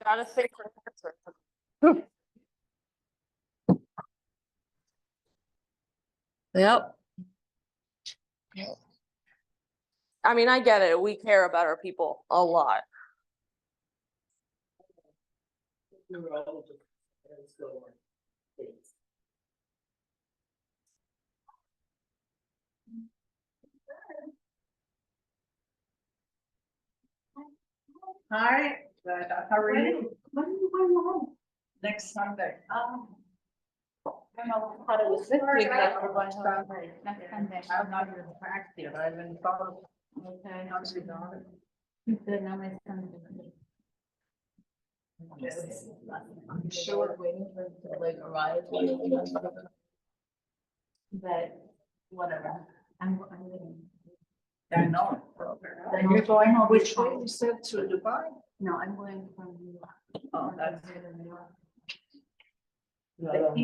Gotta think for answer. Yep. I mean, I get it. We care about our people a lot. Hi, how are you? When are you going home? Next Sunday. I don't know how it was this week that we're going home. Next Sunday. I'm not even packed yet. I haven't thought of. Okay. How's your daughter? Good, now my son's I'm sure. waiting for him to like arrive. But whatever, I'm waiting. I know. And you're going home, which way you said to Dubai? No, I'm going from New York. Oh, that's. New York. But He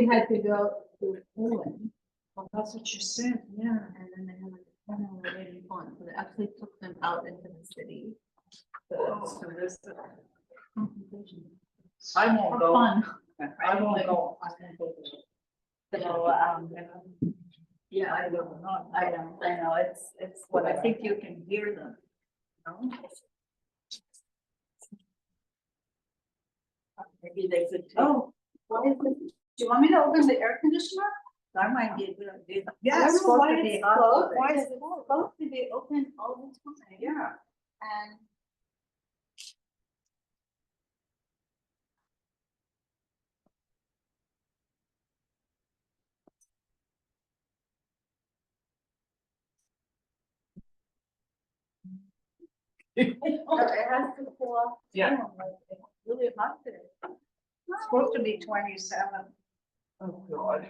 had to go to Poland. Well, that's what you said, yeah. And then they had like a 10-hour waiting time, so they actually took them out into the city. So this. complication. I won't For go. fun. I won't go. I won't go. So, Yeah, I will not. I know, it's But what I think you can hear them. No? Maybe they could. Oh, why is it? Do you want me to open the air conditioner? I might get. I don't know why it's closed. Why is it supposed to be open all the time? Yeah. And it has to cool off. Yeah. down, like, it's really hot there. It's supposed to be 27. Oh, God.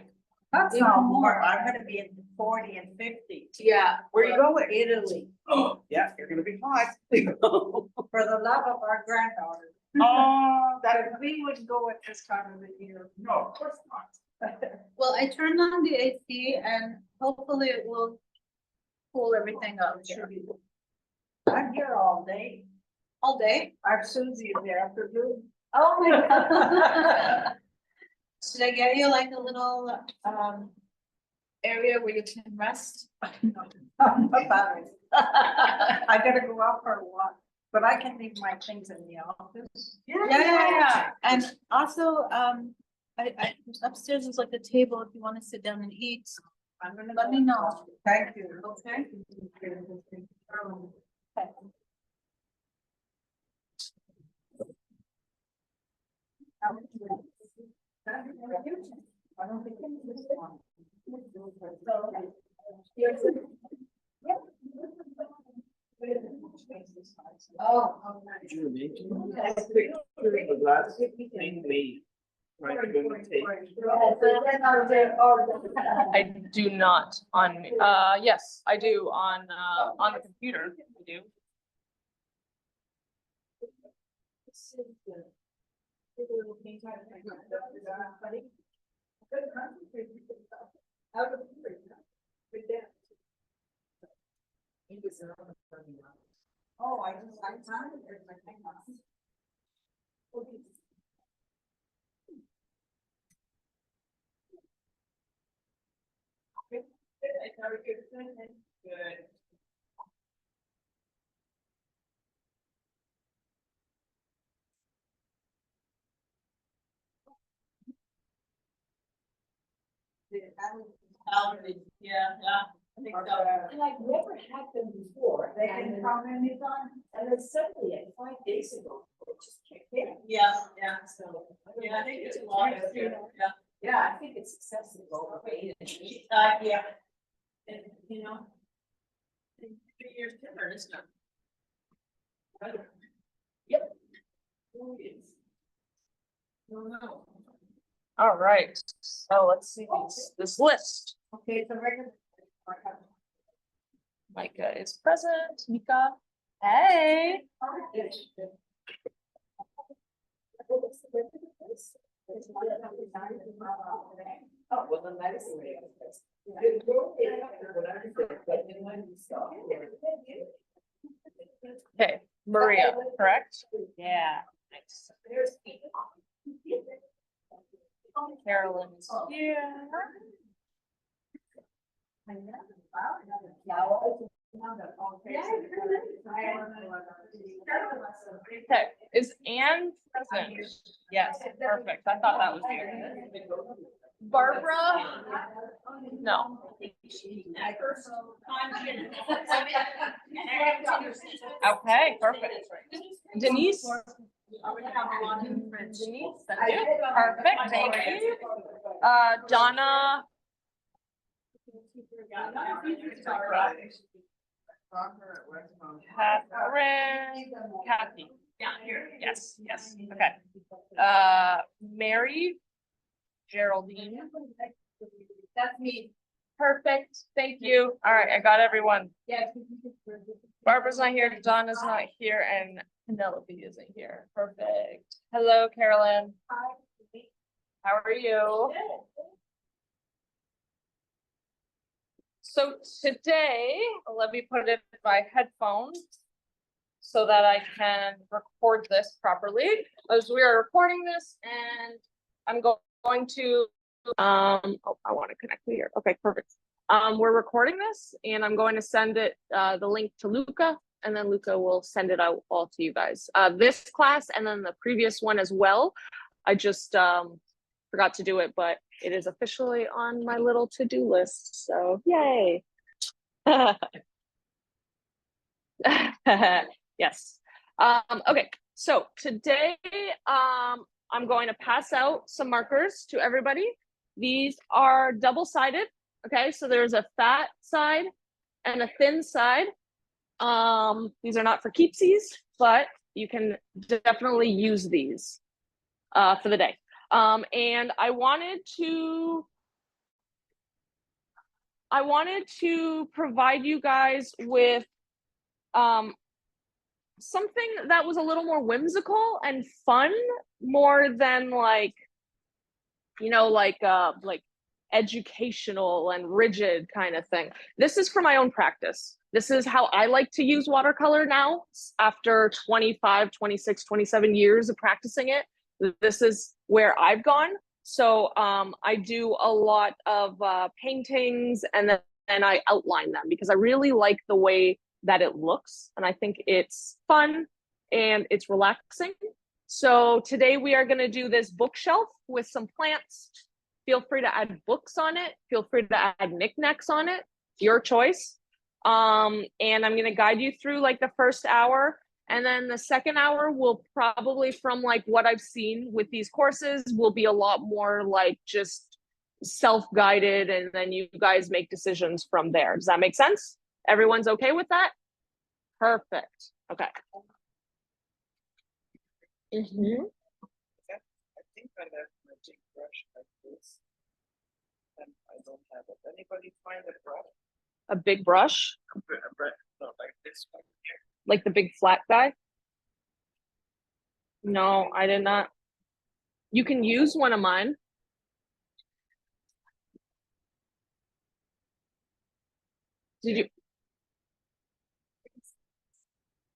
That's Even not more. more. I'm gonna be in the 40 and 50. Yeah. Where you going? Italy. Oh, yeah, you're gonna be hot. For the love of our granddaughter. Oh, That we wouldn't go at this time of the year. no, of course not. Well, I turned on the AC and hopefully it will cool everything up. I'm here all day. All day? I'm Susie in the afternoon. Oh my God. Should I get you like a little, area where you can rest? About it. I gotta go out for a walk, but I can leave my things in the office. Yeah. And also, I upstairs is like a table if you want to sit down and eat. I'm gonna. Let me know. Thank you. Okay. I don't think it's this one. Oh. The last thing we. Right, you're gonna take. I do not on, yes, I do on the computer, I do. I found it, there's my thing on it. Good. Yeah, I think so. And I've never had them before. They can come anytime. And then suddenly, like 5 days ago, it just kicked in. Yeah, So. yeah, I think it's a lot of, yeah. Yeah, I think it's excessive overrated. Yeah. And, you know. In 3 years timber, it's not. Yep. Oh, it's. No. All right, so let's see this list. Okay, it's a regular. Micah is present. Mika, hey. Oh, well, then that is the way it is. Okay, Maria, correct? Yeah. Nice. Carolyn's here. Okay, is Anne present? Yes, perfect. I thought that was you. Barbara? No. Okay, perfect. Denise? Denise, perfect, thank you. Donna? Catherine? Kathy? Yeah, here. Yes, yes, okay. Mary? Geraldine? That's me. Perfect, thank you. All right, I got everyone. Yeah. Barbara's not here, Donna's not here, and Penelope isn't here. Perfect. Hello, Carolyn. How are you? So today, let me put it in my headphones so that I can record this properly. As we are recording this, and I'm going to, oh, I want to connect here. Okay, perfect. We're recording this, and I'm going to send it, the link to Luca, and then Luca will send it out all to you guys. This class and then the previous one as well. I just forgot to do it, but it is officially on my little to-do list. So yay. Yes. Okay, so today I'm going to pass out some markers to everybody. These are double-sided. Okay, so there's a fat side and a thin side. These are not for keepsies, but you can definitely use these for the day. And I wanted to provide you guys with something that was a little more whimsical and fun, more than like, you know, like educational and rigid kind of thing. This is for my own practice. This is how I like to use watercolor now after 25, 26, 27 years of practicing it. This is where I've gone. So I do a lot of paintings, and then I outline them because I really like the way that it looks, and I think it's fun and it's relaxing. So today we are going to do this bookshelf with some plants. Feel free to add books on it. Feel free to add knickknacks on it. Your choice. And I'm going to guide you through like the first hour. And then the second hour will probably, from like what I've seen with these courses, will be a lot more like just self-guided, and then you guys make decisions from there. Does that make sense? Everyone's okay with that? Perfect. Okay. I think I left my big brush like this. And I don't have it. Anybody find a brush? A big brush, No, like this one here. like the big flat guy? No, I did not. You can use one of mine. Did you?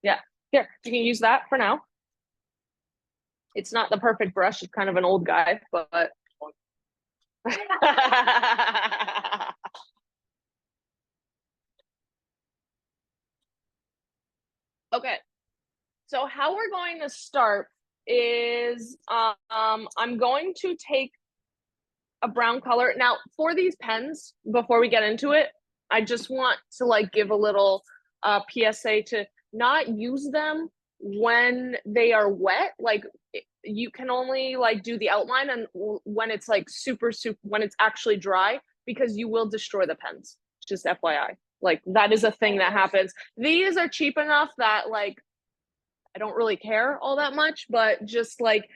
Yeah. Here, you can use that for now. It's not the perfect brush. It's kind of an old guy, but. Okay. So how we're going to start is I'm going to take a brown color. Now for these pens, before we get into it, I just want to like give a little PSA to not use them when they are wet. Like you can only like do the outline and when it's like super, when it's actually dry, because you will destroy the pens. Just FYI. Like that is a thing that happens. These are cheap enough that like I don't really care all that much, but just like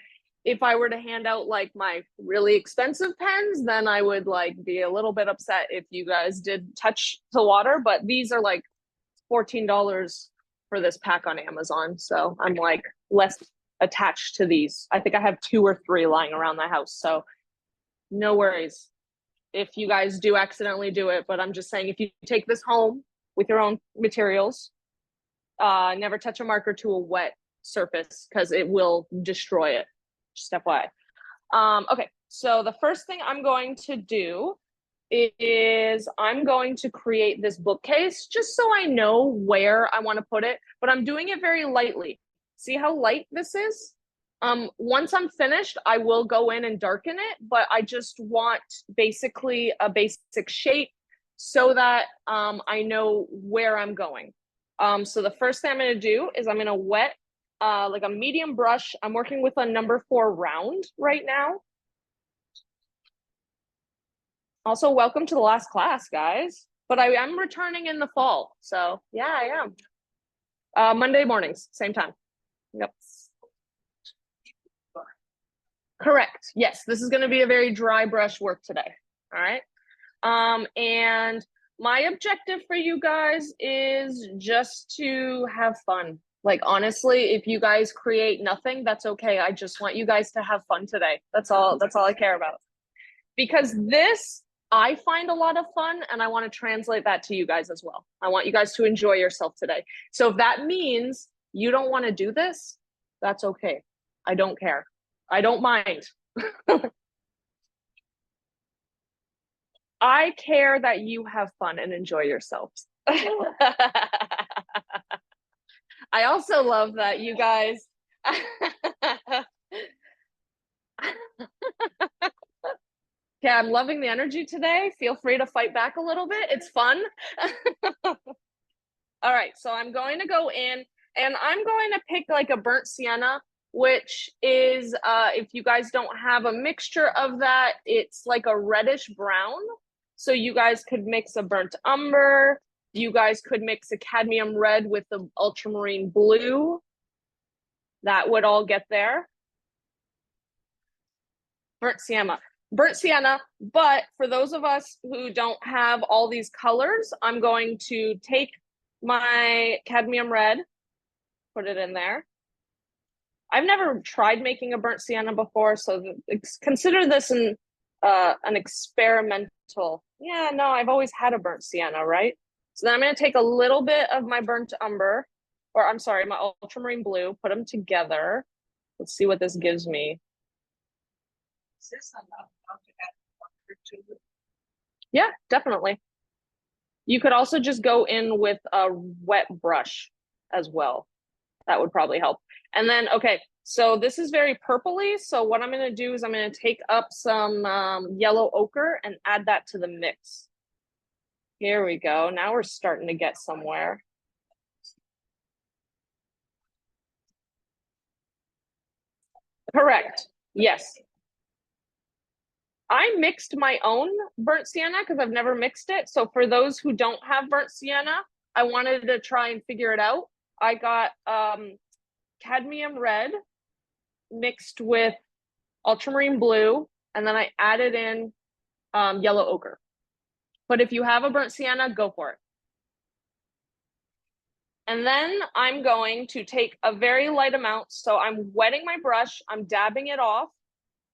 if I were to hand out like my really expensive pens, then I would like be a little bit upset if you guys did touch the water. But these are like $14 for this pack on Amazon. So I'm like less attached to these. I think I have 2 or 3 lying around the house. So no worries if you guys do accidentally do it. But I'm just saying, if you take this home with your own materials, never touch a marker to a wet surface because it will destroy it. Just FYI. Okay, so the first thing I'm going to do is I'm going to create this bookcase just so I know where I want to put it, but I'm doing it very lightly. See how light this is? Once I'm finished, I will go in and darken it, but I just want basically a basic shape so that I know where I'm going. So the first thing I'm going to do is I'm going to wet like a medium brush. I'm working with a number 4 round right now. Also, welcome to the last class, guys. But I am returning in the fall. So yeah, I am. Monday mornings, same time. Yep. Correct. Yes, this is going to be a very dry brush work today. All right. And my objective for you guys is just to have fun. Like, honestly, if you guys create nothing, that's okay. I just want you guys to have fun today. That's all I care about. Because this, I find a lot of fun, and I want to translate that to you guys as well. I want you guys to enjoy yourself today. So if that means you don't want to do this, that's okay. I don't care. I don't mind. I care that you have fun and enjoy yourselves. I also love that you guys. Okay, I'm loving the energy today. Feel free to fight back a little bit. It's fun. All right, so I'm going to go in and I'm going to pick like a burnt sienna, which is, if you guys don't have a mixture of that, it's like a reddish brown. So you guys could mix a burnt umber. You guys could mix a cadmium red with the ultramarine blue. That would all get there. Burnt sienna. But for those of us who don't have all these colors, I'm going to take my cadmium red, put it in there. I've never tried making a burnt sienna before, so consider this an experimental. Yeah, no, I've always had a burnt sienna, right? So then I'm going to take a little bit of my burnt umber, or I'm sorry, my ultramarine blue, put them together. Let's see what this gives me. Is this enough to add marker to it? Yeah, definitely. You could also just go in with a wet brush as well. That would probably help. And then, okay, so this is very purpley. So what I'm going to do is I'm going to take up some yellow ochre and add that to the mix. Here we go. Now we're starting to get somewhere. Correct. Yes. I mixed my own burnt sienna because I've never mixed it. So for those who don't have burnt sienna, I wanted to try and figure it out. I got cadmium red mixed with ultramarine blue, and then I added in yellow ochre. But if you have a burnt sienna, go for it. And then I'm going to take a very light amount. So I'm wetting my brush, I'm dabbing it off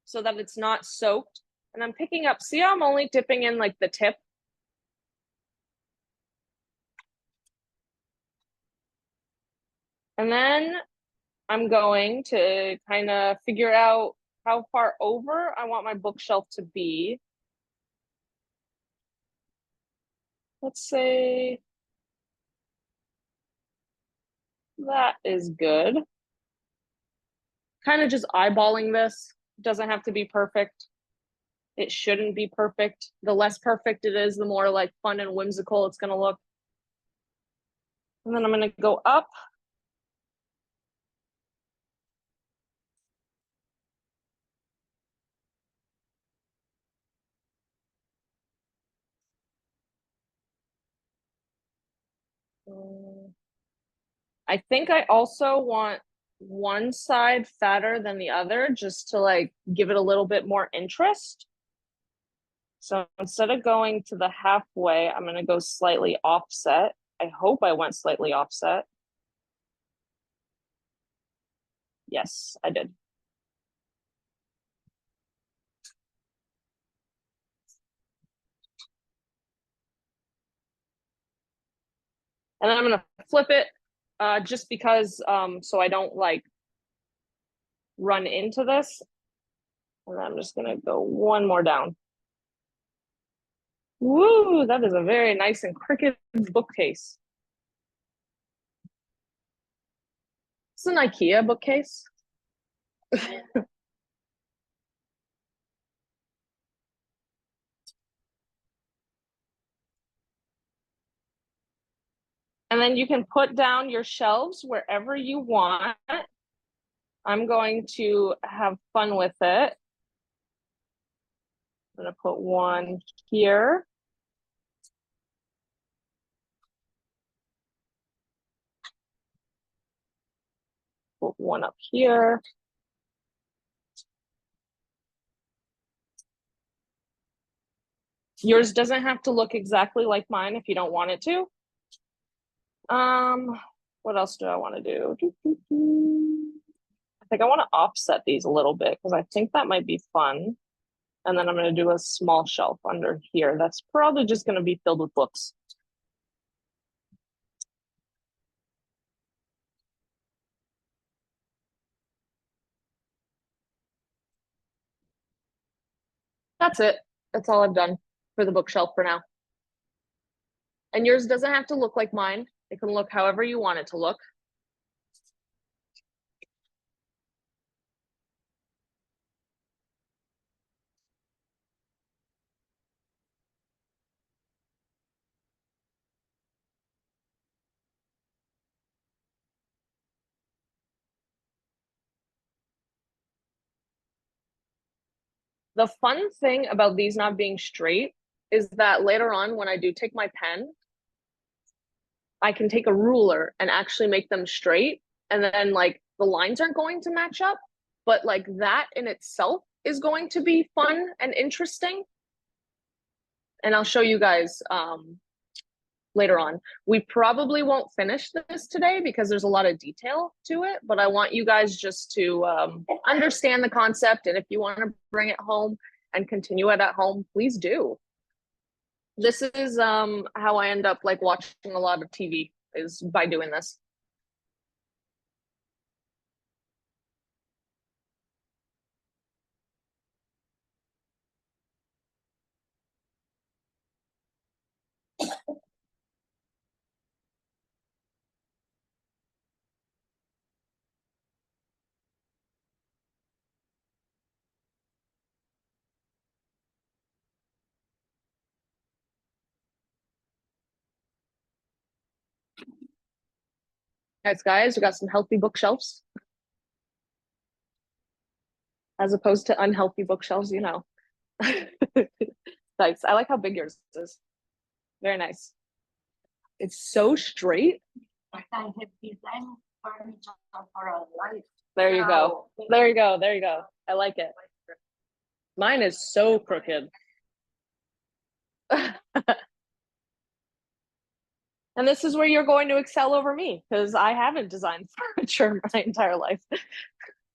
so that it's not soaked. And I'm picking up, see how I'm only dipping in like the tip? And then I'm going to kind of figure out how far over I want my bookshelf to be. Let's say that is good. Kind of just eyeballing this. Doesn't have to be perfect. It shouldn't be perfect. The less perfect it is, the more like fun and whimsical it's going to look. And then I'm going to go up. I think I also want one side fatter than the other just to like give it a little bit more interest. So instead of going to the halfway, I'm going to go slightly offset. I hope I went slightly offset. Yes, I did. And then I'm going to flip it just because so I don't like run into this. And I'm just going to go one more down. Woo, that is a very nice and crooked bookcase. It's an IKEA bookcase. And then you can put down your shelves wherever you want. I'm going to have fun with it. I'm going to put one here. Put one up here. Yours doesn't have to look exactly like mine if you don't want it to. What else do I want to do? I think I want to offset these a little bit because I think that might be fun. And then I'm going to do a small shelf under here. That's probably just going to be filled with books. That's it. That's all I've done for the bookshelf for now. And yours doesn't have to look like mine. It can look however you want it to look. The fun thing about these not being straight is that later on when I do take my pen, I can take a ruler and actually make them straight. And then like the lines aren't going to match up, but like that in itself is going to be fun and interesting. And I'll show you guys later on. We probably won't finish this today because there's a lot of detail to it, but I want you guys just to understand the concept. And if you want to bring it home and continue it at home, please do. This is how I end up like watching a lot of TV is by doing this. Guys, we got some healthy bookshelves as opposed to unhealthy bookshelves, you know. Nice. I like how big yours is. Very nice. It's so straight. I have designed furniture for a life. There you go. There you go. There you go. I like it. Mine is so crooked. And this is where you're going to excel over me because I haven't designed furniture my entire life.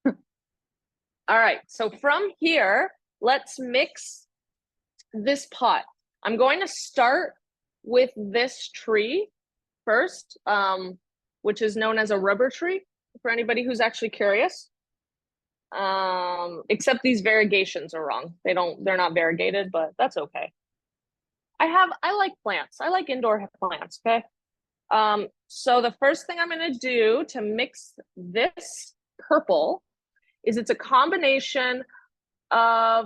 All right, so from here, let's mix this pot. I'm going to start with this tree first. which is known as a rubber tree, for anybody who's actually curious. Except these variegations are wrong. They're not variegated, but that's okay. I like plants. I like indoor plants, okay? So the first thing I'm gonna do to mix this purple is it's a combination of,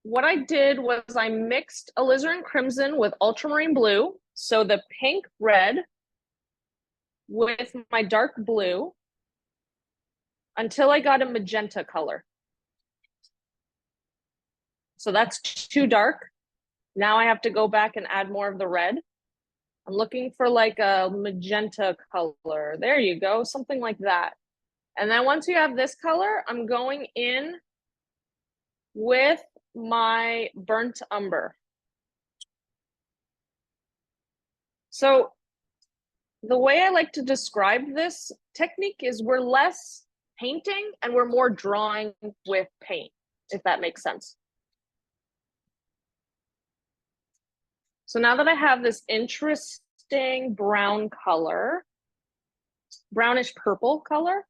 what I did was I mixed alizarin crimson with ultramarine blue. So the pink red with my dark blue until I got a magenta color. So that's too dark. Now I have to go back and add more of the red. I'm looking for like a magenta color. There you go, something like that. And then once you have this color, I'm going in with my burnt umber. So the way I like to describe this technique is we're less painting and we're more drawing with paint, if that makes sense. So now that I have this interesting brown color, brownish purple color.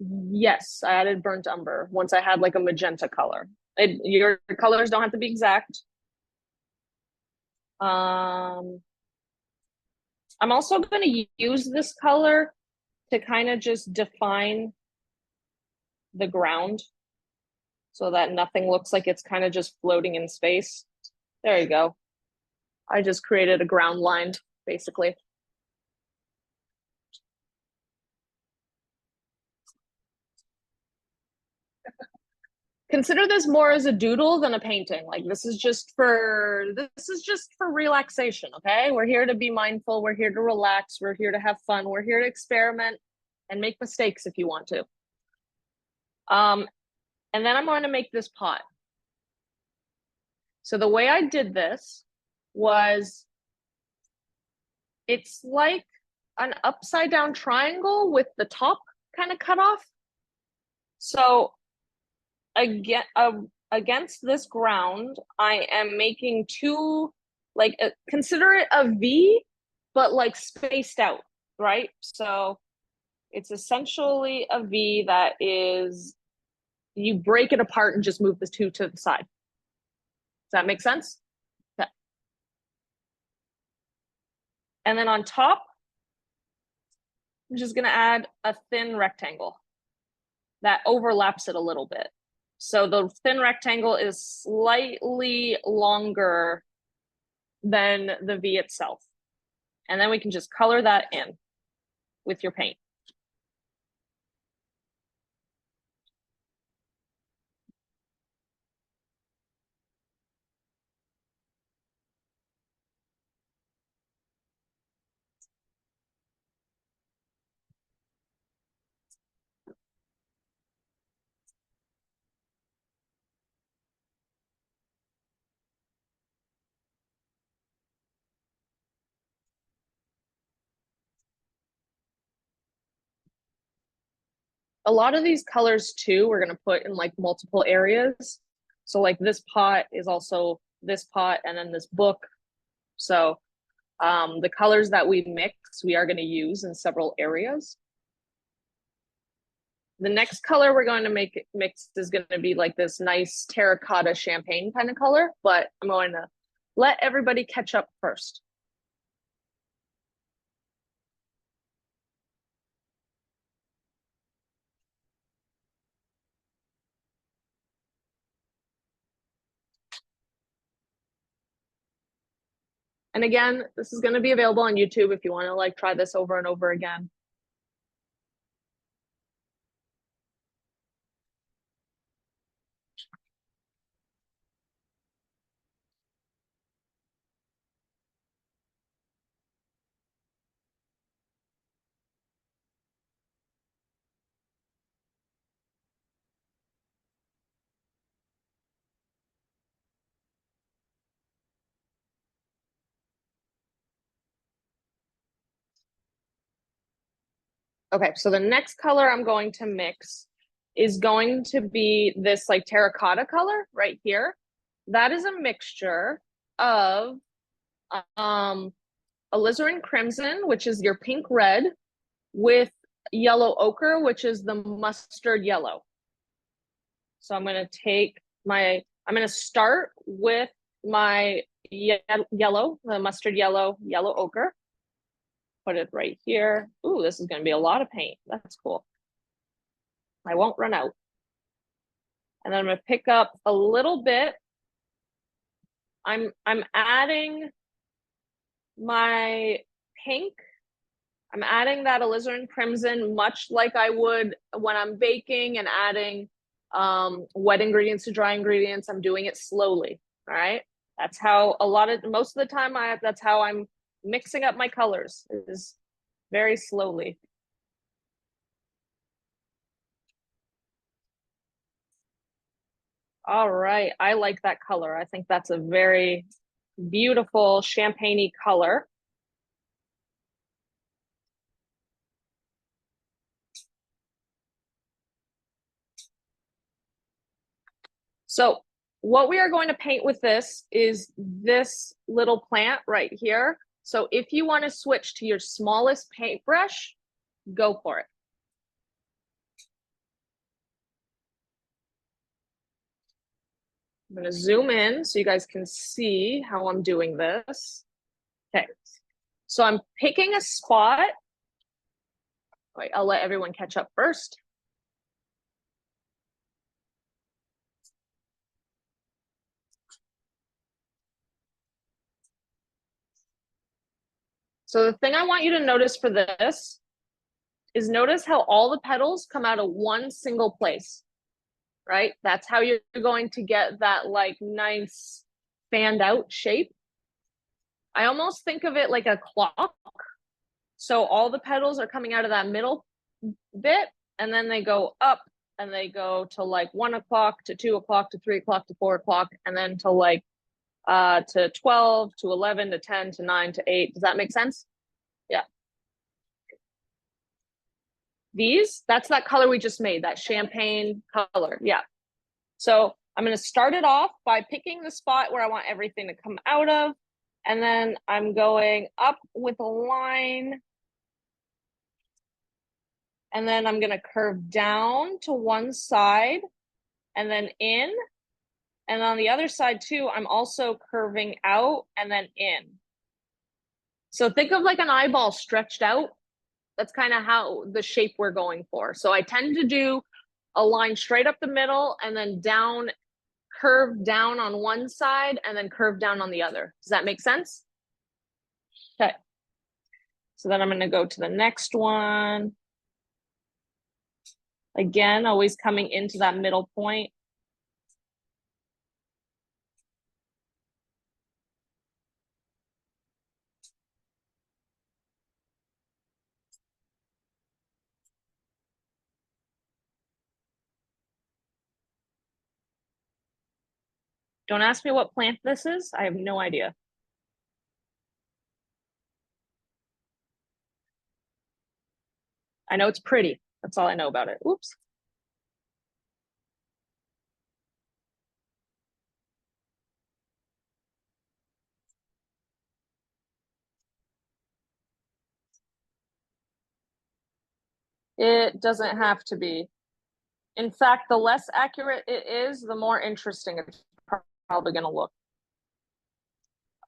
Yes, I added burnt umber once I had like a magenta color. Your colors don't have to be exact. I'm also going to use this color to kind of just define the ground so that nothing looks like it's kind of just floating in space. There you go. I just created a ground line, basically. Consider this more as a doodle than a painting. Like this is just for relaxation, okay? We're here to be mindful, we're here to relax, we're here to have fun, we're here to experiment and make mistakes if you want to. And then I'm going to make this pot. So the way I did this was, it's like an upside down triangle with the top kind of cut off. So again, against this ground, I am making two, like consider it a V, but like spaced out, right? So it's essentially a V that is, you break it apart and just move the two to the side. Does that make sense? Okay. And then on top, I'm just gonna add a thin rectangle that overlaps it a little bit. So the thin rectangle is slightly longer than the V itself. And then we can just color that in with your paint. A lot of these colors too, we're gonna put in like multiple areas. So like this pot is also this pot and then this book. So the colors that we mix, we are gonna use in several areas. The next color we're going to mix is gonna be like this nice terracotta champagne kind of color, but I'm going to let everybody catch up first. And again, this is going to be available on YouTube if you want to like try this over and over again. Okay, so the next color I'm going to mix is going to be this like terracotta color right here. That is a mixture of alizarin crimson, which is your pink red, with yellow ochre, which is the mustard yellow. So I'm going to start with my yellow, the mustard yellow ochre. Put it right here. Ooh, this is going to be a lot of paint. That's cool. I won't run out. And then I'm going to pick up a little bit. I'm adding my pink. I'm adding that alizarin crimson, much like I would when I'm baking and adding wet ingredients to dry ingredients. I'm doing it slowly. All right. That's how most of the time that's how I'm mixing up my colors, is very slowly. All right, I like that color. I think that's a very beautiful champagne-y color. So what we are going to paint with this is this little plant right here. So if you want to switch to your smallest paintbrush, go for it. I'm going to zoom in so you guys can see how I'm doing this. Okay, so I'm picking a spot. Wait, I'll let everyone catch up first. So the thing I want you to notice for this is notice how all the petals come out of one single place, right? That's how you're going to get that like nice fanned out shape. I almost think of it like a clock. So all the petals are coming out of that middle bit, and then they go up and they go to like 1 o'clock to 2 o'clock to 3 o'clock to 4 o'clock, and then to like to 12 to 11 to 10 to 9 to 8. Does that make sense? Yeah. That's that color we just made, that champagne color. Yeah. So I'm going to start it off by picking the spot where I want everything to come out of. And then I'm going up with a line. And then I'm going to curve down to one side and then in. And on the other side too, I'm also curving out and then in. So think of like an eyeball stretched out. That's kind of how the shape we're going for. So I tend to do a line straight up the middle and then down, curve down on one side and then curve down on the other. Does that make sense? Okay. So then I'm going to go to the next one. Again, always coming into that middle point. Don't ask me what plant this is. I have no idea. I know it's pretty. That's all I know about it. Oops. It doesn't have to be. In fact, the less accurate it is, the more interesting it's probably going to look.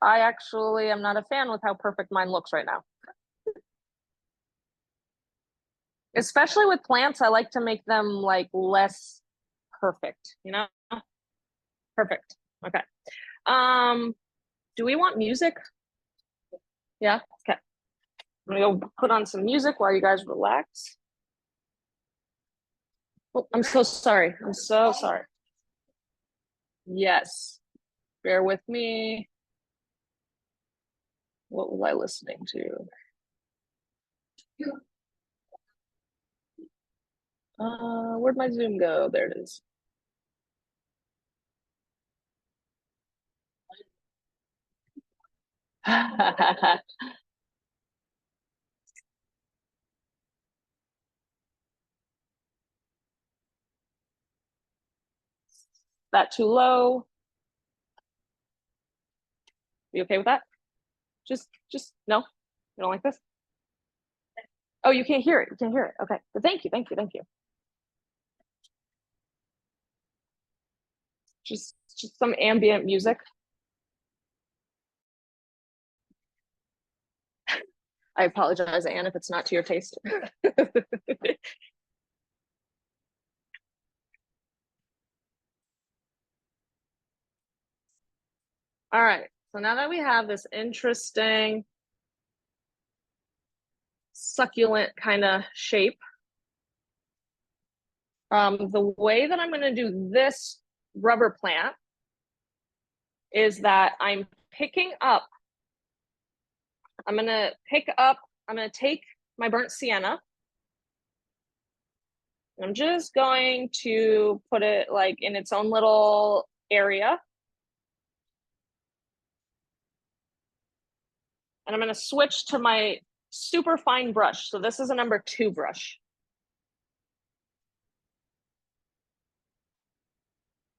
I actually am not a fan with how perfect mine looks right now. Especially with plants, I like to make them like less perfect, you know? Perfect. Okay. Do we want music? Yeah. Okay. I'm gonna go put on some music while you guys relax. Oh, I'm so sorry. I'm so sorry. Yes. Bear with me. What was I listening to? Where'd my Zoom go? There it is. That too low? You okay with that? Just no, you don't like this? Oh, you can't hear it. You can't hear it. Okay, but thank you, thank you, thank you. Just some ambient music. I apologize, Anne, if it's not to your taste. All right, so now that we have this interesting succulent kind of shape, the way that I'm going to do this rubber plant is that I'm picking up, I'm going to take my burnt sienna. I'm just going to put it like in its own little area. And I'm going to switch to my super fine brush. So this is a number 2 brush.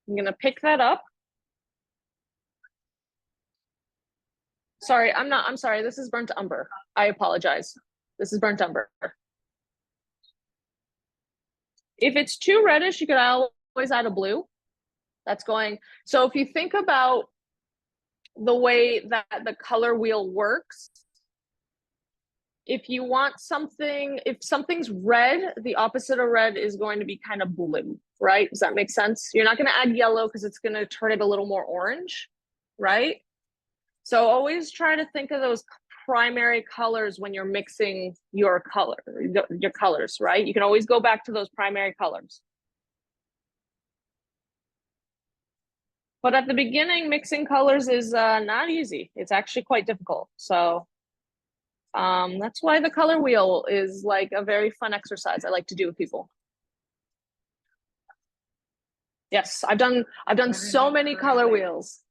I'm going to pick that up. Sorry, I'm sorry. This is burnt umber. I apologize. This is burnt umber. If it's too reddish, you could always add a blue. That's going. So if you think about the way that the color wheel works, if you want something, if something's red, the opposite of red is going to be kind of blue, right? Does that make sense? You're not going to add yellow because it's going to turn it a little more orange, right? So always try to think of those primary colors when you're mixing your colors, right? You can always go back to those primary colors. But at the beginning, mixing colors is not easy. It's actually quite difficult. So that's why the color wheel is like a very fun exercise I like to do with people. Yes, I've done so many color wheels.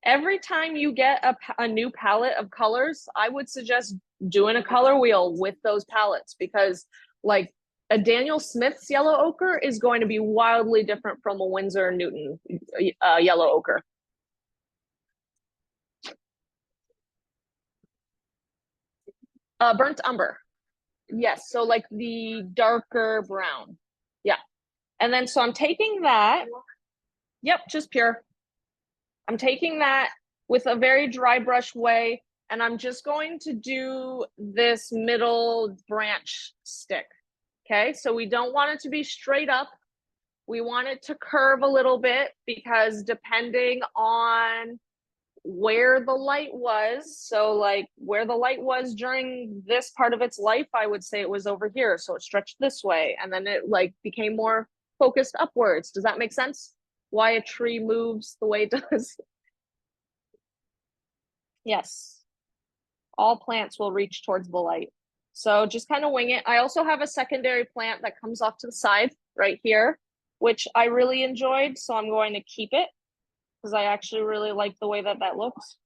Every time you get a new palette of colors, I would suggest doing a color wheel with those palettes, because like a Daniel Smith's yellow ochre is going to be wildly different from a Winsor Newton yellow ochre. Burnt umber. Yes, so like the darker brown. Yeah. And then so I'm taking that. Yep, just pure. I'm taking that with a very dry brush way, and I'm just going to do this middle branch stick. Okay, so we don't want it to be straight up. We want it to curve a little bit, because depending on where the light was, so like where the light was during this part of its life, I would say it was over here. So it stretched this way, and then it like became more focused upwards. Does that make sense? Why a tree moves the way it does? Yes. All plants will reach towards the light. So just kind of wing it. I also have a secondary plant that comes off to the side right here, which I really enjoyed. So I'm going to keep it because I actually really like the way that that looks.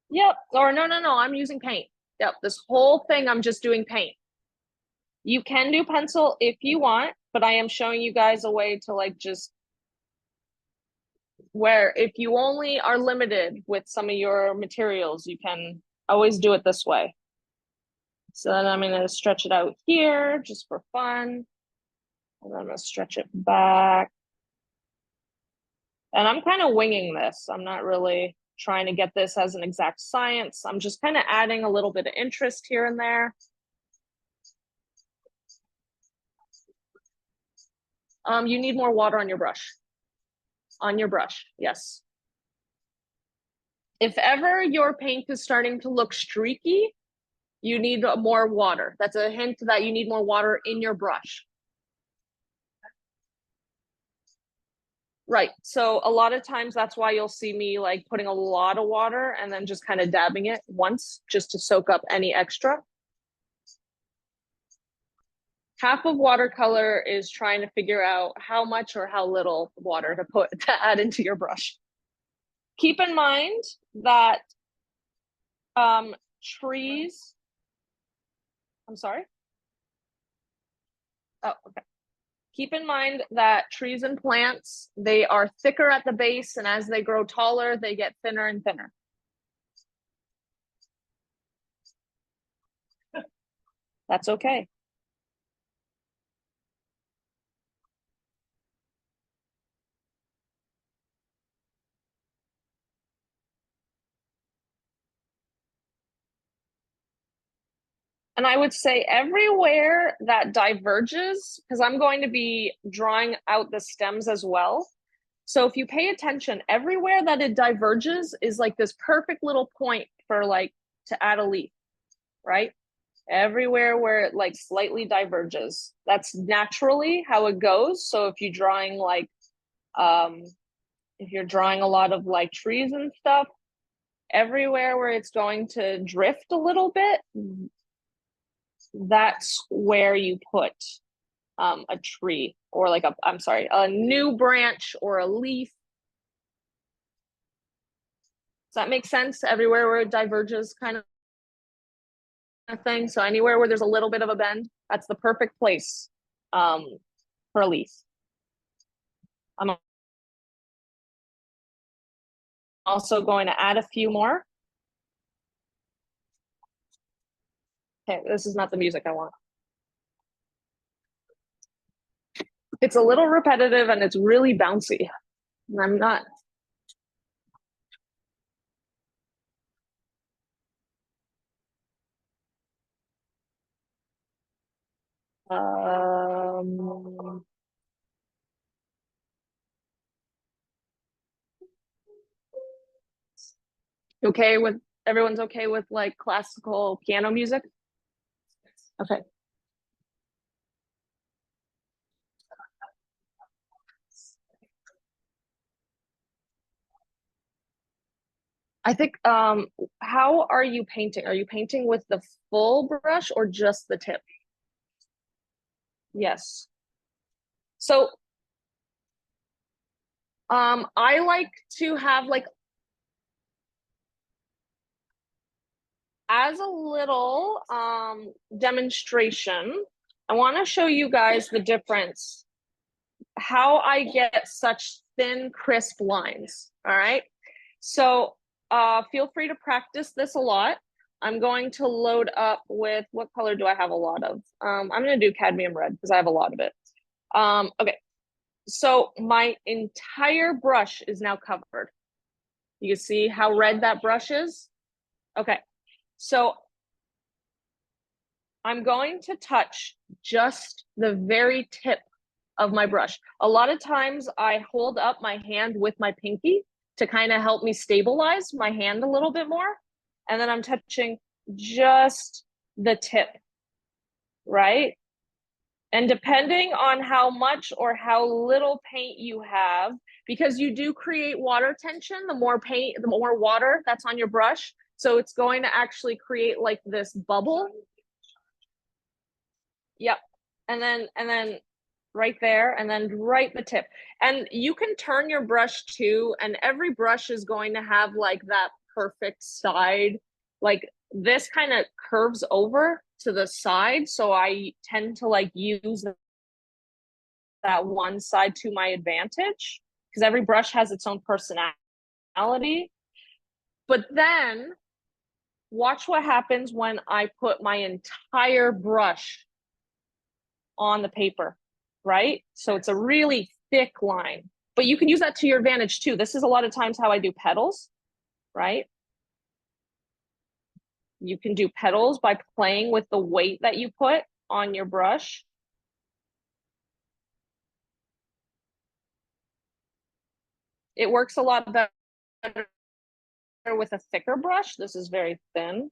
Yep. Or no, I'm using paint. Yep. This whole thing, I'm just doing paint. You can do pencil if you want, but I am showing you guys a way to like just where if you only are limited with some of your materials, you can always do it this way. So then I'm going to stretch it out here just for fun. And then I'm going to stretch it back. And I'm kind of winging this. I'm not really trying to get this as an exact science. I'm just kind of adding a little bit of interest here and there. You need more water on your brush. On your brush, yes. If ever your paint is starting to look streaky, you need more water. That's a hint that you need more water in your brush. Right, so a lot of times that's why you'll see me like putting a lot of water and then just kind of dabbing it once just to soak up any extra. Half of watercolor is trying to figure out how much or how little water to add into your brush. Keep in mind that I'm sorry. Oh, okay. keep in mind that trees and plants, they are thicker at the base, and as they grow taller, they get thinner and thinner. That's okay. And I would say everywhere that diverges, because I'm going to be drawing out the stems as well. So if you pay attention, everywhere that it diverges is like this perfect little point for like to add a leaf, right? Everywhere where it like slightly diverges. That's naturally how it goes. So if you're drawing like, if you're drawing a lot of like trees and stuff, everywhere where it's going to drift a little bit, that's where you put a tree or like a new branch or a leaf. Does that make sense? Everywhere where it diverges kind of thing. So anywhere where there's a little bit of a bend, that's the perfect place for a leaf. I'm also going to add a few more. Okay, this is not the music I want. It's a little repetitive and it's really bouncy. And I'm not. Okay with everyone's okay with like classical piano music? Okay. I think how are you painting? Are you painting with the full brush or just the tip? Yes. So I like to have like as a little demonstration, I want to show you guys the difference, how I get such thin, crisp lines. All right. So feel free to practice this a lot. I'm going to load up with, what color do I have a lot of? I'm going to do cadmium red because I have a lot of it. Okay. So my entire brush is now covered. You can see how red that brush is. Okay. So I'm going to touch just the very tip of my brush. A lot of times I hold up my hand with my pinky to kind of help me stabilize my hand a little bit more. And then I'm touching just the tip, right? And depending on how much or how little paint you have, because you do create water tension, the more paint, the more water that's on your brush. So it's going to actually create like this bubble. Yep. And then right there, and then right the tip. And you can turn your brush too, and every brush is going to have like that perfect side. Like this kind of curves over to the side, so I tend to like use that one side to my advantage because every brush has its own personality. But then watch what happens when I put my entire brush on the paper, right? So it's a really thick line, but you can use that to your advantage too. This is a lot of times how I do petals, right? You can do petals by playing with the weight that you put on your brush. It works a lot better with a thicker brush. This is very thin.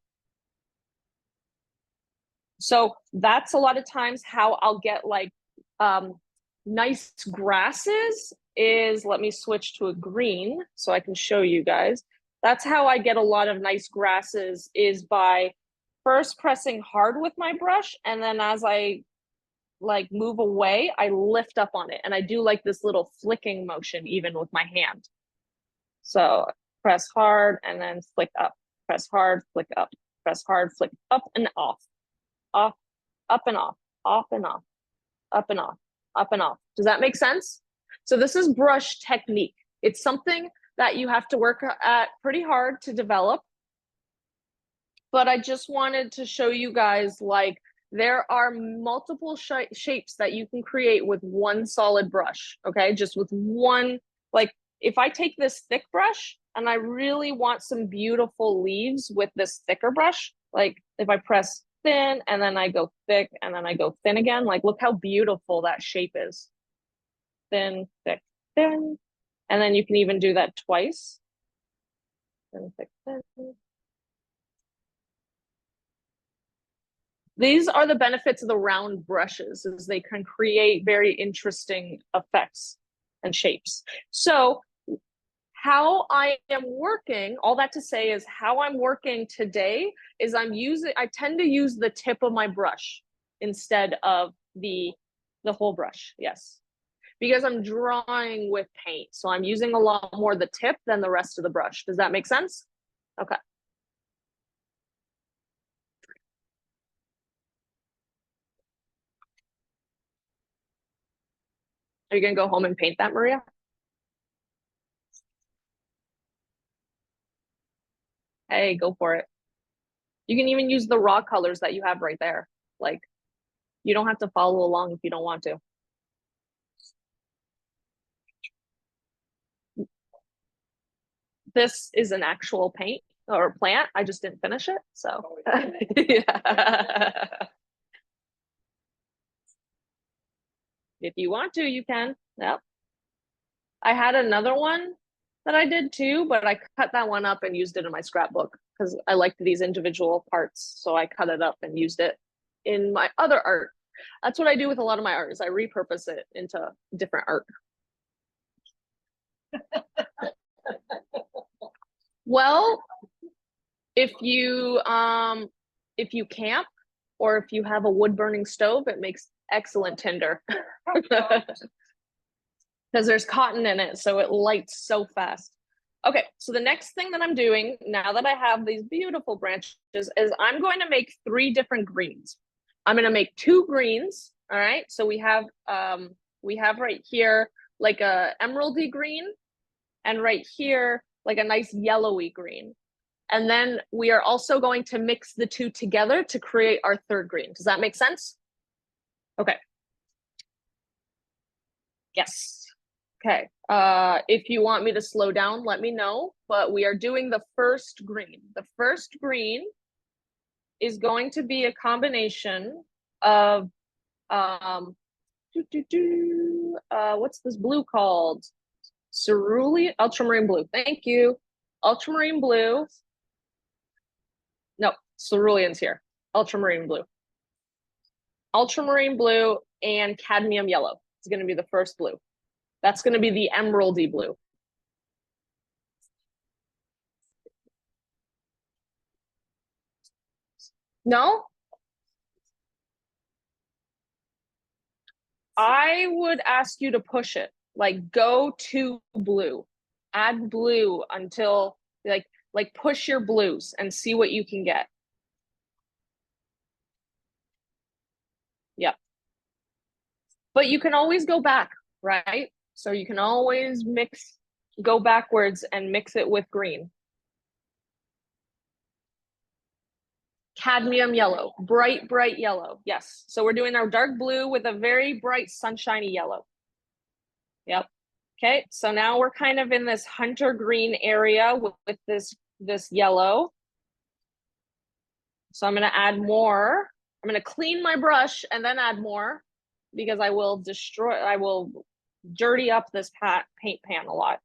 So that's a lot of times how I'll get like nice grasses is, let me switch to a green so I can show you guys. That's how I get a lot of nice grasses, is by first pressing hard with my brush, and then as I like move away, I lift up on it, and I do like this little flicking motion even with my hand. So press hard and then flick up, press hard, flick up, press hard, flick up and off, up and off, and off, up and off. up and off. Does that make sense? So this is brush technique. It's something that you have to work at pretty hard to develop. But I just wanted to show you guys, like, there are multiple shapes that you can create with one solid brush, okay? Just with one, like, if I take this thick brush and I really want some beautiful leaves with this thicker brush, like if I press thin and then I go thick and then I go thin again, like, look how beautiful that shape is. Thin, thick, thin. And then you can even do that twice. Thin, thick, thin. These are the benefits of the round brushes, is they can create very interesting effects and shapes. So how I am working, all that to say is how I'm working today is I tend to use the tip of my brush instead of the whole brush, yes. Because I'm drawing with paint. So I'm using a lot more the tip than the rest of the brush. Does that make sense? Okay. Are you gonna go home and paint that, Maria? Hey, go for it. You can even use the raw colors that you have right there. Like, you don't have to follow along if you don't want to. This is an actual paint or plant. I just didn't finish it, so. Yeah. If you want to, you can. Yep. I had another one that I did too, but I cut that one up and used it in my scrapbook because I liked these individual parts. So I cut it up and used it in my other art. That's what I do with a lot of my art, is I repurpose it into different art. Well, if you camp or if you have a wood burning stove, it makes excellent tinder. Because there's cotton in it, so it lights so fast. Okay, so the next thing that I'm doing now that I have these beautiful branches is I'm going to make 3 different greens. I'm going to make 2 greens. All right, so we have right here like a emeraldy green, and right here like a nice yellowy green. And then we are also going to mix the 2 together to create our 3rd green. Does that make sense? Okay. Yes. Okay, if you want me to slow down, let me know, but we are doing the first green. The first green is going to be a combination of, what's this blue called? Cerulean, ultramarine blue, thank you. Ultramarine blue. No, cerulean's here, ultramarine blue. Ultramarine blue and cadmium yellow is gonna be the first blue. That's going to be the emeraldy blue. No? I would ask you to push it. Like, go to blue. Add blue until, like push your blues and see what you can get. Yep. But you can always go back, right? So you can always go backwards and mix it with green. Cadmium yellow, bright, bright yellow. Yes. So we're doing our dark blue with a very bright sunshiny yellow. Yep. Okay. So now we're kind of in this hunter green area with this yellow. So I'm going to add more. I'm going to clean my brush and then add more because I will dirty up this paint pan a lot.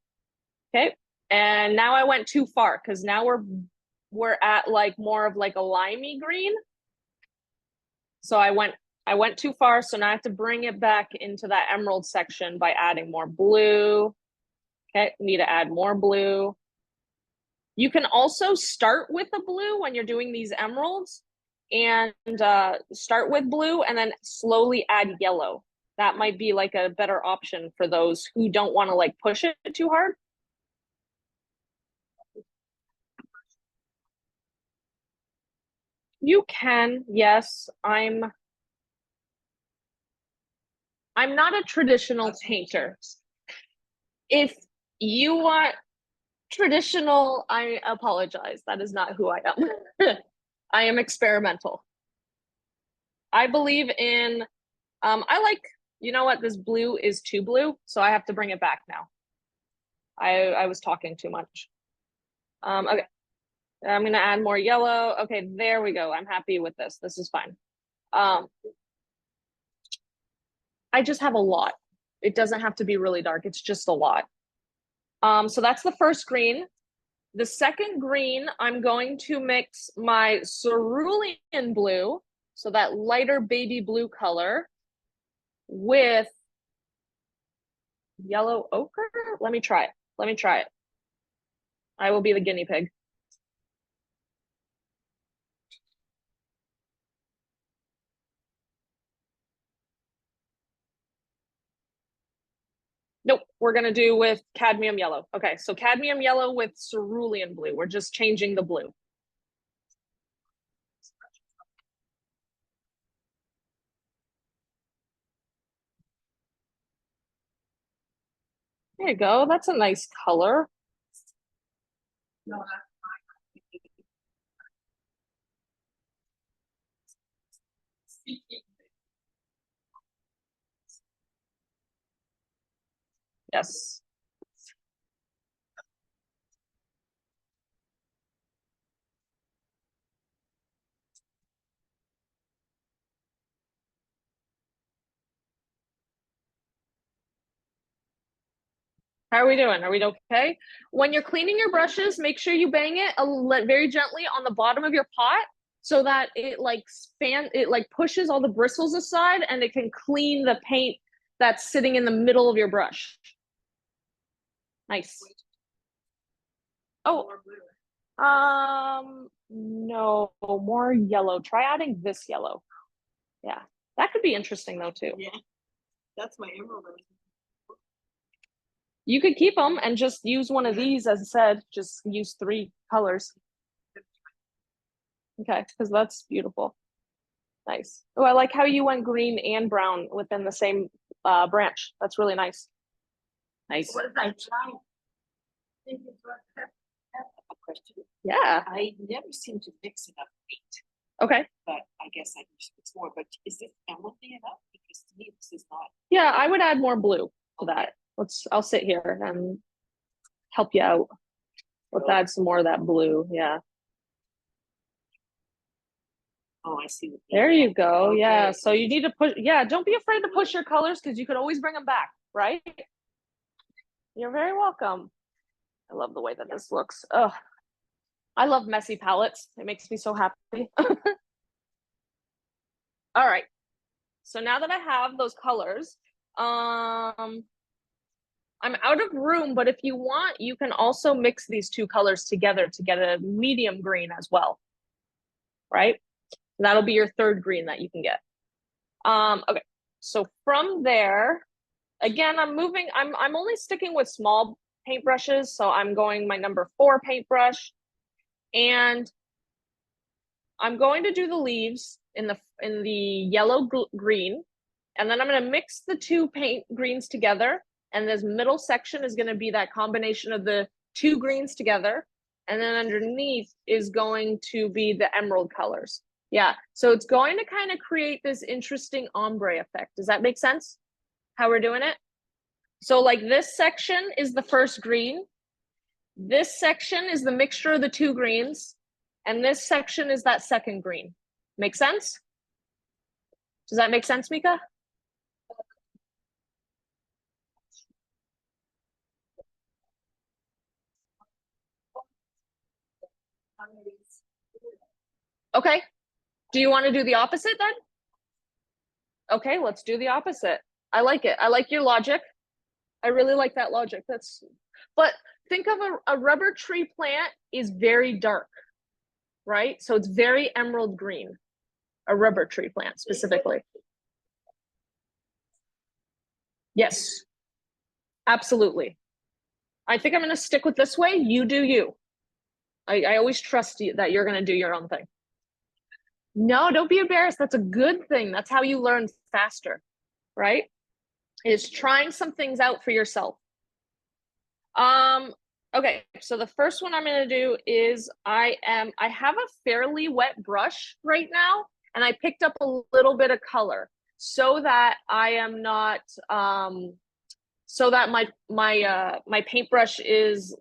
Okay. And now I went too far because now we're at like more of like a limey green. So I went too far. So now I have to bring it back into that emerald section by adding more blue. Okay. Need to add more blue. You can also start with the blue when you're doing these emeralds and start with blue and then slowly add yellow. That might be like a better option for those who don't want to like push it too hard. You can, yes. I'm I'm not a traditional painter. If you want traditional, I apologize. That is not who I am. I am experimental. I believe in, I like, you know what, this blue is too blue, so I have to bring it back now. I was talking too much. Okay, I'm gonna add more yellow. Okay, there we go. I'm happy with this. This is fine. I just have a lot. It doesn't have to be really dark. It's just a lot. So that's the first green. The second green, I'm going to mix my cerulean blue, so that lighter baby blue color, with yellow ochre. Let me try it. Let me try it. I will be the guinea pig. Nope, we're gonna do with cadmium yellow. Okay, so cadmium yellow with cerulean blue. We're just changing the blue. There you go. That's a nice color. No, Yes. How are we doing? Are we okay? When you're cleaning your brushes, make sure you bang it very gently on the bottom of your pot so that it like pushes all the bristles aside and it can clean the paint that's sitting in the middle of your brush. Nice. Oh, no, more yellow. Try adding this yellow. Yeah, that could be interesting though too. Yeah, that's my emerald. You could keep them and just use one of these, as I said, just use 3 colors. Okay, because that's beautiful. Nice. Oh, I like how you went green and brown within the same branch. That's really nice. Nice. What if I try? A question. Yeah. I never seem to mix enough paint, Okay. but I guess I need to mix more. But is this emeraldy enough? Because to me, this is not. Yeah, I would add more blue to that. I'll sit here and help you out. Let's add some more of that blue. Yeah. Oh, I see. There you go. Okay. Yeah. So you need to push. Yeah. Don't be afraid to push your colors because you could always bring them back, right? You're very welcome. I love the way that this looks. Oh, I love messy palettes. It makes me so happy. All right. So now that I have those colors, I'm out of room, but if you want, you can also mix these 2 colors together to get a medium green as well, right? That'll be your 3rd green that you can get. Okay, so from there, again, I'm only sticking with small paintbrushes, so I'm going my number 4 paintbrush, and I'm going to do the leaves in the yellow green, and then I'm going to mix the 2 paint greens together. And this middle section is going to be that combination of the 2 greens together. And then underneath is going to be the emerald colors. Yeah, so it's going to kind of create this interesting ombre effect. Does that make sense? How we're doing it? So like this section is the first green. This section is the mixture of the 2 greens. And this section is that second green. Make sense? Does that make sense, Mika? Okay. Do you want to do the opposite then? Okay, let's do the opposite. I like it. I like your logic. I really like that logic. But think of a rubber tree plant is very dark, right? So it's very emerald green, a rubber tree plant specifically. Yes, absolutely. I think I'm going to stick with this way. You do you. I always trust you that you're going to do your own thing. No, don't be embarrassed. That's a good thing. That's how you learn faster, right? is trying some things out for yourself. Okay, so the first one I'm gonna do is I have a fairly wet brush right now, and I picked up a little bit of color so that I am not so that my paintbrush is,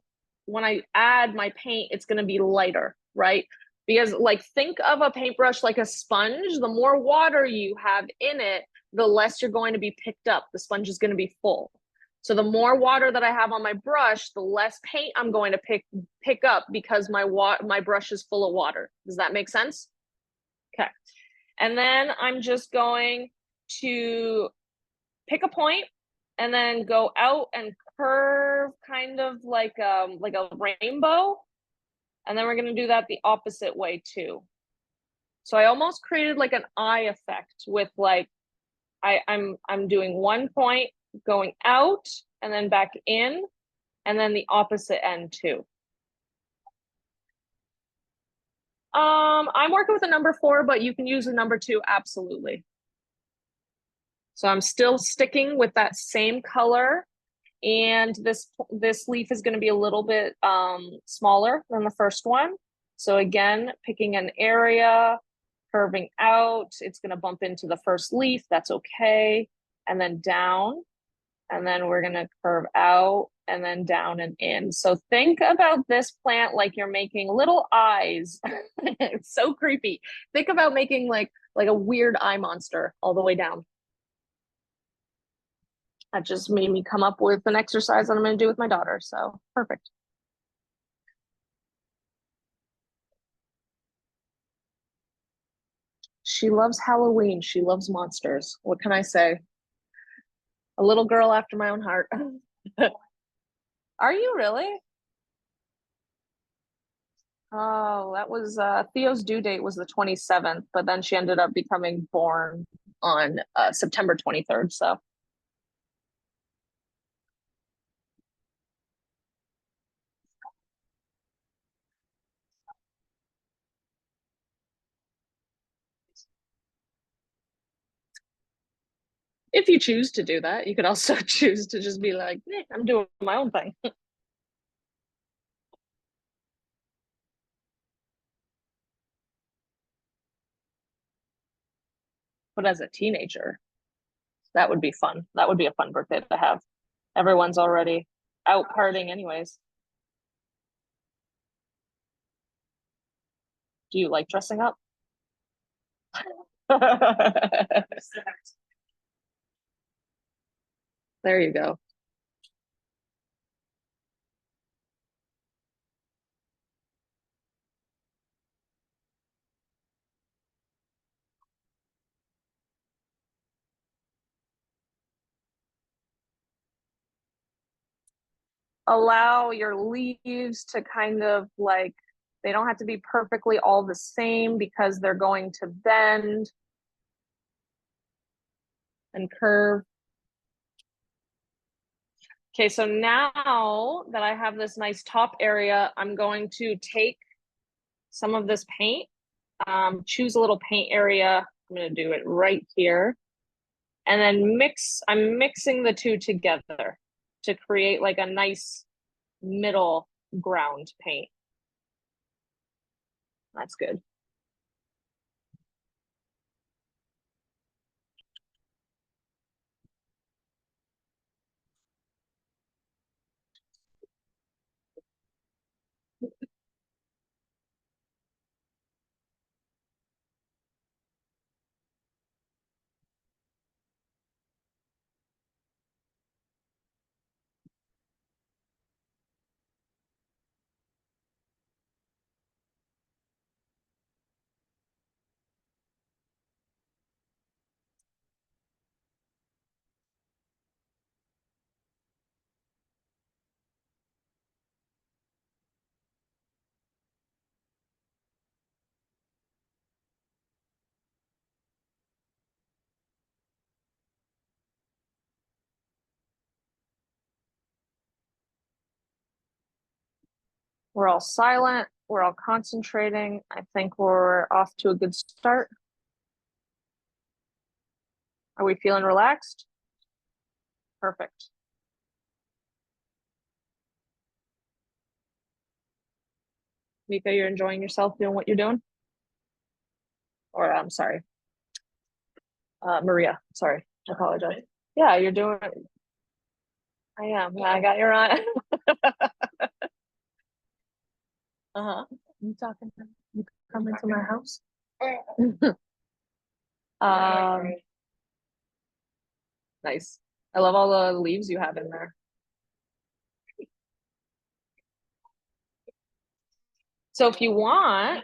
when I add my paint, it's gonna be lighter, right? Because like, think of a paintbrush like a sponge. The more water you have in it, the less you're going to be picked up. The sponge is going to be full. So the more water that I have on my brush, the less paint I'm going to pick up, because my brush is full of water. Does that make sense? Okay. And then I'm just going to pick a point and then go out and curve kind of like a rainbow. And then we're going to do that the opposite way too. So I almost created like an eye effect with like, I'm doing one point going out and then back in, and then the opposite end too. I'm working with a number 4, but you can use a number 2, absolutely. So I'm still sticking with that same color, and this leaf is going to be a little bit smaller than the first one. So again, picking an area, curving out, it's going to bump into the first leaf, that's okay, and then down, and then we're going to curve out and then down and in. So think about this plant like you're making little eyes. It's so creepy. Think about making like a weird eye monster all the way down. That just made me come up with an exercise that I'm going to do with my daughter. So perfect. She loves Halloween. She loves monsters. What can I say? A little girl after my own heart. Are you really? Oh, that was Theo's due date was the 27th, but then she ended up becoming born on September 23rd. So if you choose to do that, you could also choose to just be like, I'm doing my own thing. But as a teenager, that would be fun. That would be a fun birthday to have. Everyone's already out partying anyways. Do you like dressing up? There you go. Allow your leaves to kind of like, they don't have to be perfectly all the same because they're going to bend and curve. Okay, so now that I have this nice top area, I'm going to take some of this paint, choose a little paint area. I'm going to do it right here. And then I'm mixing the two together to create like a nice middle ground paint. That's good. We're all silent. We're all concentrating. I think we're off to a good start. Are we feeling relaxed? Perfect. Mika, you're enjoying yourself doing what you're doing? Or I'm sorry. Maria, sorry. I apologize. Yeah, you're doing it. I am. Yeah, I got your eye. Uh-huh. You talking? You come into my house? Nice. I love all the leaves you have in there. So if you want,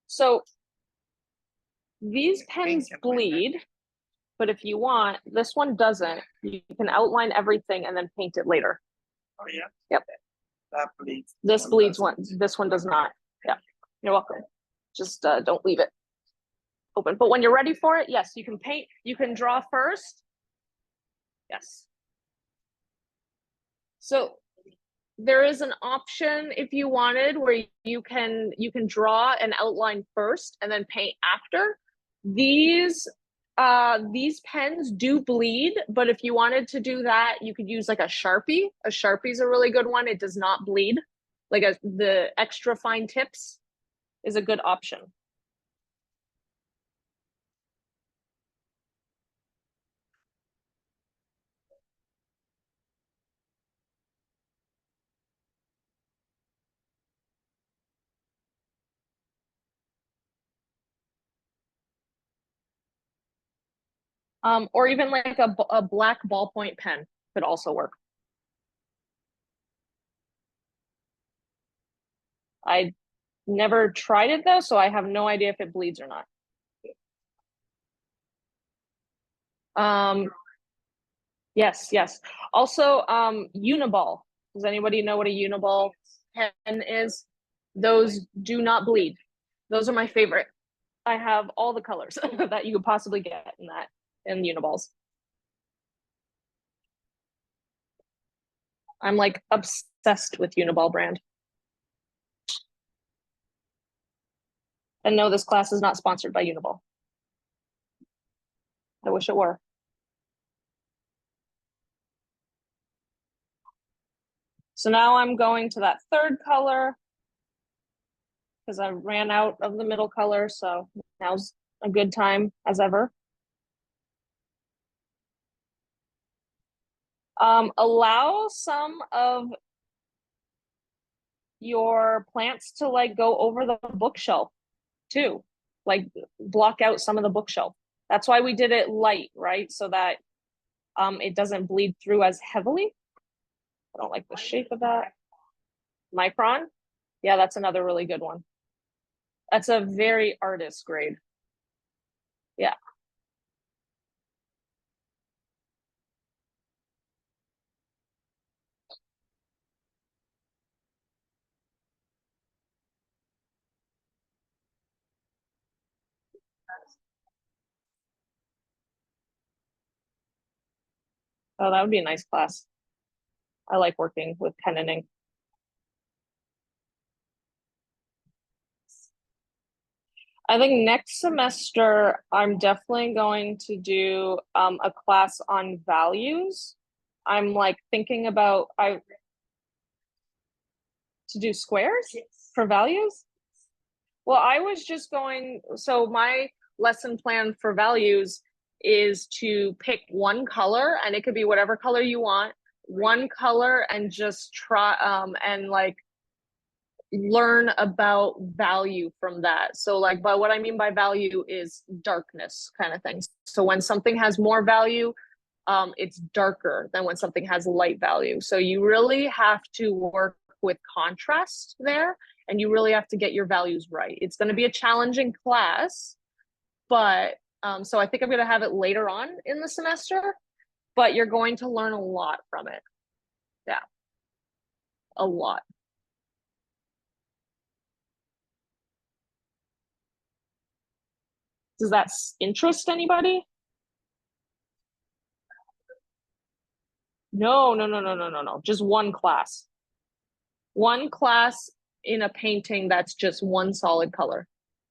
so these pens bleed, but if you want, this one doesn't. You can outline everything and then paint it later. Oh, yeah? Yep. That bleeds. This bleeds one. This one does not. Yeah. You're welcome. Just don't leave it open. But when you're ready for it, yes, you can paint. You can draw first. Yes. So there is an option if you wanted where you can draw and outline first and then paint after. These pens do bleed, but if you wanted to do that, you could use like a Sharpie. A Sharpie is a really good one. It does not bleed. Like the extra fine tips is a good option. Or even like a black ballpoint pen could also work. I never tried it though, so I have no idea if it bleeds or not. Yes, yes. Also, Uniball. Does anybody know what a Uniball pen is? Those do not bleed. Those are my favorite. I have all the colors that you could possibly get in Uniballs. I'm like obsessed with Uniball brand. And no, this class is not sponsored by Uniball. I wish it were. So now I'm going to that third color because I ran out of the middle color. So now's a good time as ever. Allow some of your plants to like go over the bookshelf too, like block out some of the bookshelf. That's why we did it light, right? So that it doesn't bleed through as heavily. I don't like the shape of that. Micron. Yeah, that's another really good one. That's a very artist grade. Yeah. Oh, that would be a nice class. I like working with pen and ink. I think next semester, I'm definitely going to do a class on values. I'm like thinking about to do squares for values. Well, I was just going, so my lesson plan for values is to pick one color, and it could be whatever color you want, one color, and just try and like learn about value from that. So like, but what I mean by value is darkness kind of things. So when something has more value, it's darker than when something has light value. So you really have to work with contrast there, and you really have to get your values right. It's going to be a challenging class, but so I think I'm going to have it later on in the semester, but you're going to learn a lot from it. Yeah, a lot. Does that interest anybody? No. Just one class. One class in a painting that's just one solid color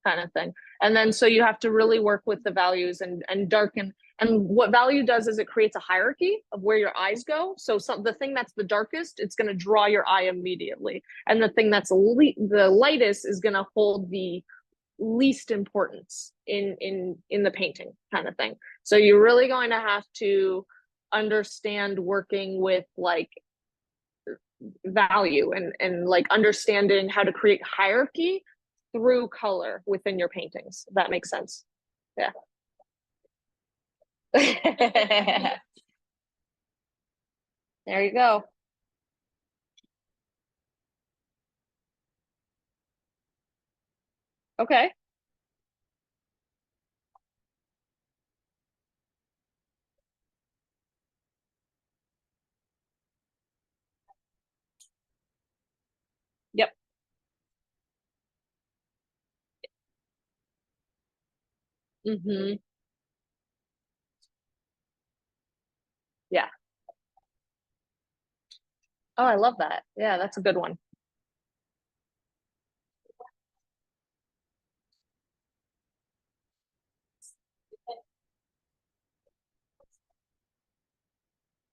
kind of thing. And then so you have to really work with the values and darken. And what value does is it creates a hierarchy of where your eyes go. So the thing that's the darkest, it's going to draw your eye immediately. And the thing that's the lightest is going to hold the least importance in the painting, kind of thing. So you're really going to have to understand working with like value and like understanding how to create hierarchy through color within your paintings. If that makes sense. Yeah. There you go. Okay. Yep. Mm-hmm. Yeah. Oh, I love that. Yeah, that's a good one.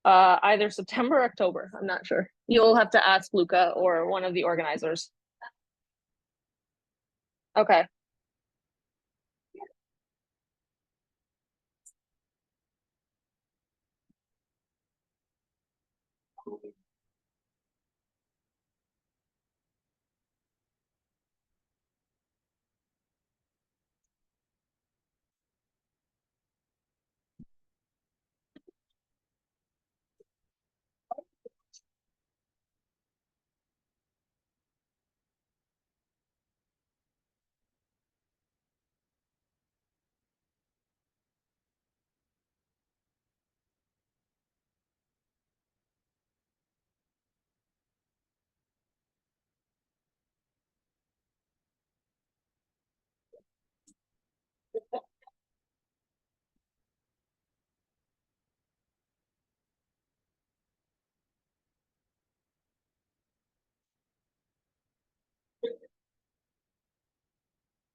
Either September or October. I'm not sure. You'll have to ask Luca or one of the organizers. Okay.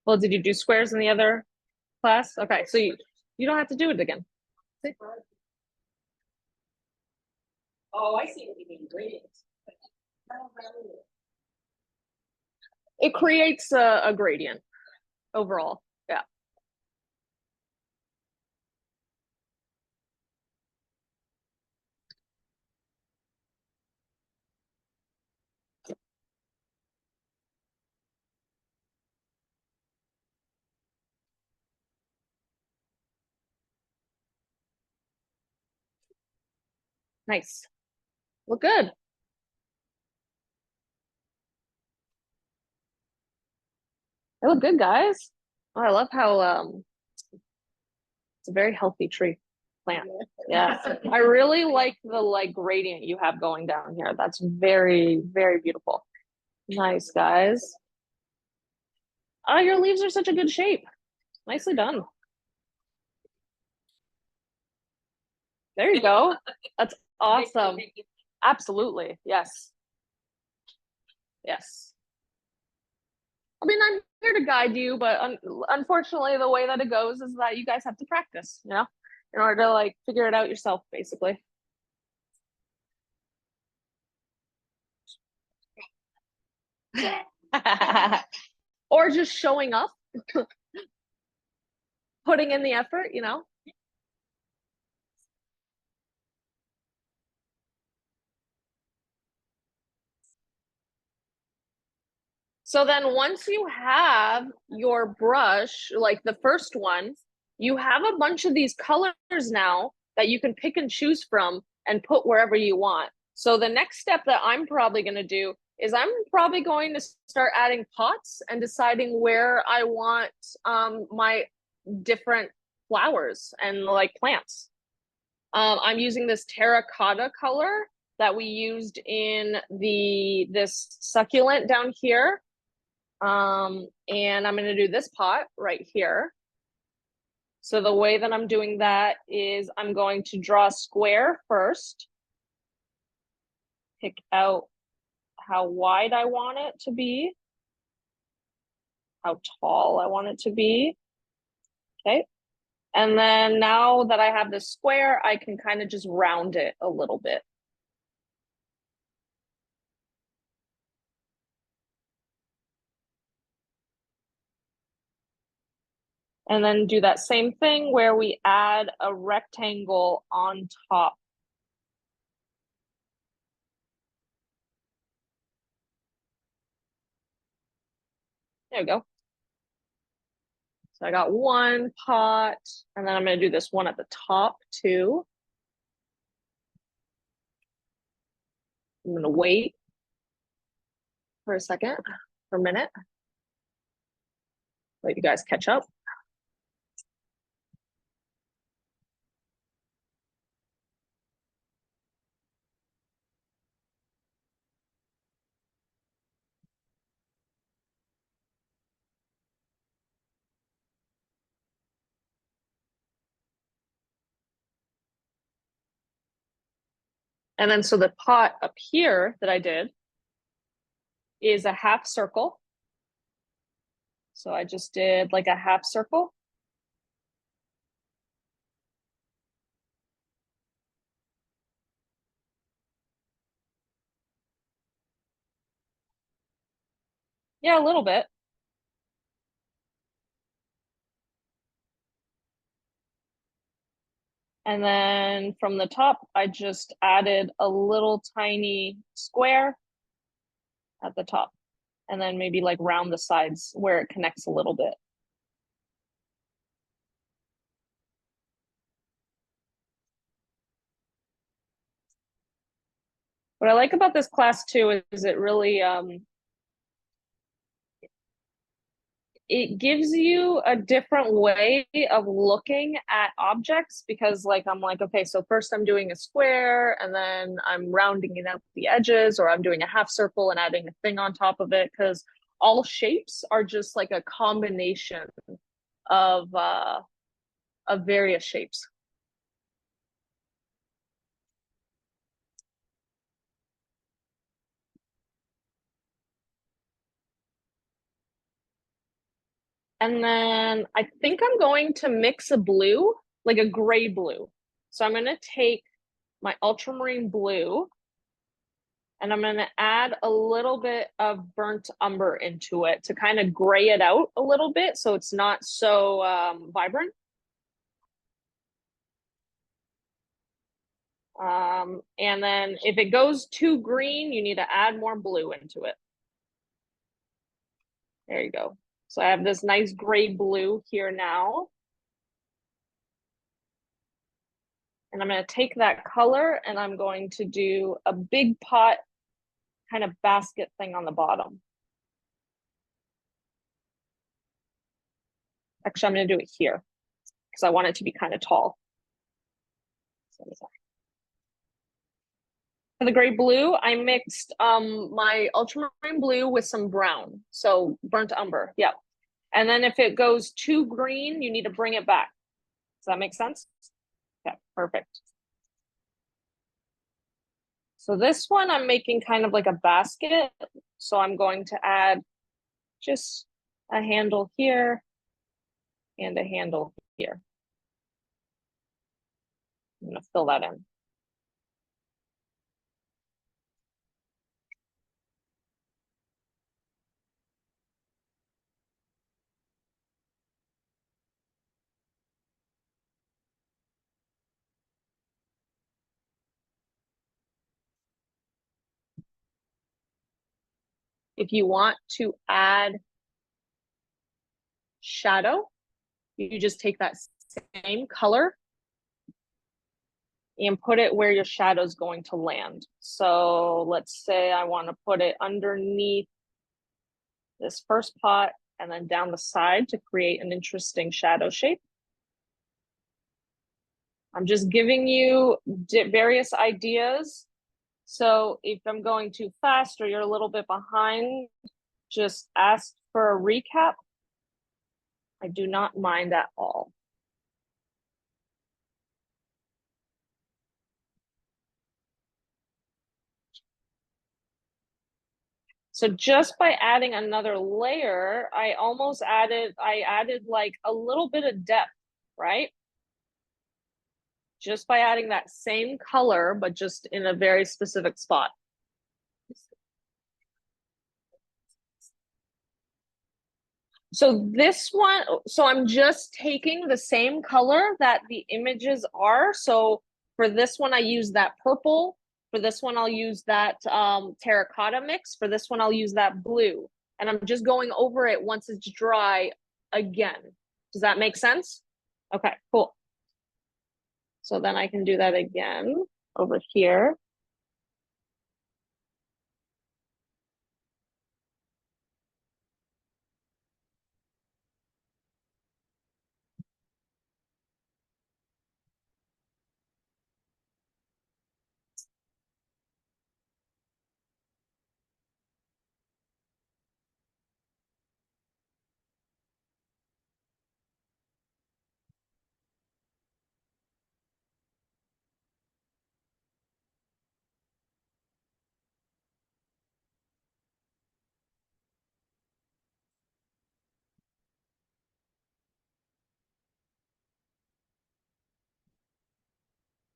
Well, did you do squares in the other class? Okay, so you don't have to do it again. Oh, I see what you mean, gradients. It creates a gradient overall. Yeah. Nice. Look good. They look good, guys. Oh, I love how it's a very healthy tree plant. Yeah. I really like the like gradient you have going down here. That's very, very beautiful. Nice, guys. Oh, your leaves are such a good shape. Nicely done. There you go. That's awesome. Absolutely. Yes. Yes. I mean, I'm here to guide you, but unfortunately, the way that it goes is that you guys have to practice, you know, in order to like figure it out yourself, basically. Or just showing up, putting in the effort, you know. So then once you have your brush, like the first one, you have a bunch of these colors now that you can pick and choose from and put wherever you want. So the next step that I'm probably going to do is I'm probably going to start adding pots and deciding where I want my different flowers and like plants. I'm using this terracotta color that we used in this succulent down here. And I'm going to do this pot right here. So the way that I'm doing that is I'm going to draw a square first, pick out how wide I want it to be, how tall I want it to be. Okay. And then now that I have this square, I can kind of just round it a little bit. And then do that same thing where we add a rectangle on top. There we go. So I got one pot, and then I'm going to do this one at the top too. I'm going to wait for a second, for a minute. Let you guys catch up. And then so the pot up here that I did is a half circle. So I just did like a half circle. Yeah, a little bit. And then from the top, I just added a little tiny square at the top. And then maybe like round the sides where it connects a little bit. What I like about this class too is it really it gives you a different way of looking at objects, because like I'm like, okay, so first I'm doing a square and then I'm rounding it out the edges, or I'm doing a half circle and adding a thing on top of it, because all shapes are just like a combination of various shapes. And then I think I'm going to mix a blue, like a gray blue. So I'm going to take my ultramarine blue and I'm going to add a little bit of burnt umber into it to kind of gray it out a little bit so it's not so vibrant. And then if it goes too green, you need to add more blue into it. There you go. So I have this nice gray blue here now. And I'm going to take that color and I'm going to do a big pot kind of basket thing on the bottom. Actually, I'm going to do it here because I want it to be kind of tall. For the gray blue, I mixed my ultramarine blue with some brown, so burnt umber. Yeah. And then if it goes too green, you need to bring it back. Does that make sense? Okay, perfect. So this one I'm making kind of like a basket. So I'm going to add just a handle here and a handle here. I'm going to fill that in. If you want to add shadow, you just take that same color and put it where your shadow is going to land. So let's say I want to put it underneath this first pot and then down the side to create an interesting shadow shape. I'm just giving you various ideas. So if I'm going too fast or you're a little bit behind, just ask for a recap. I do not mind at all. So just by adding another layer, I added like a little bit of depth, right? Just by adding that same color, but just in a very specific spot. So this one, so I'm just taking the same color that the images are. So for this one, I use that purple. For this one, I'll use that terracotta mix. For this one, I'll use that blue. And I'm just going over it once it's dry again. Does that make sense? Okay, cool. So then I can do that again over here.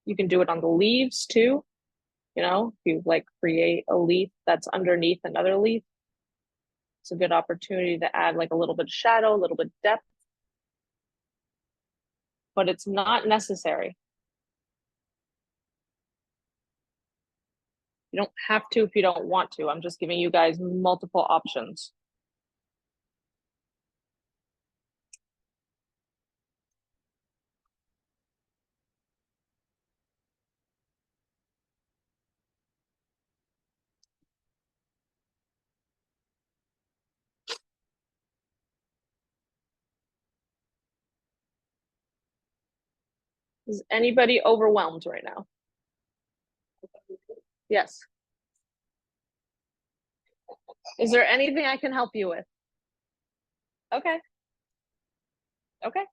You can do it on the leaves too. You know, if you like create a leaf that's underneath another leaf, it's a good opportunity to add like a little bit of shadow, a little bit of depth, but it's not necessary. You don't have to if you don't want to. I'm just giving you guys multiple options. Is anybody overwhelmed right now? Yes. Is there anything I can help you with? Okay. Okay.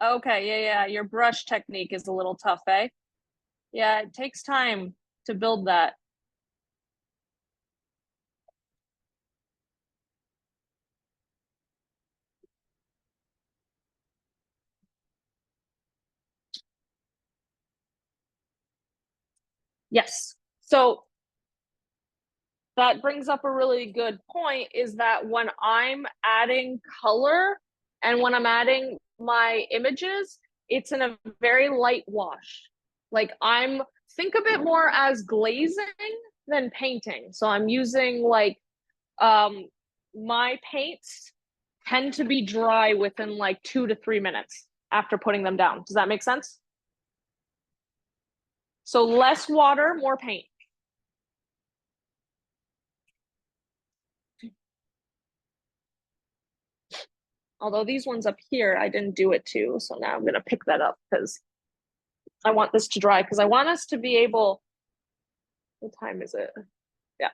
Okay, yeah. Your brush technique is a little tough, eh? Yeah, it takes time to build that. Yes. So that brings up a really good point, is that when I'm adding color and when I'm adding my images, it's in a very light wash. Like think of it more as glazing than painting. So I'm using like um my paints tend to be dry within like 2 to 3 minutes after putting them down. Does that make sense? So less water, more paint. Although these ones up here, I didn't do it too. So now I'm going to pick that up because I want this to dry, because I want us to be able, what time is it? Yeah.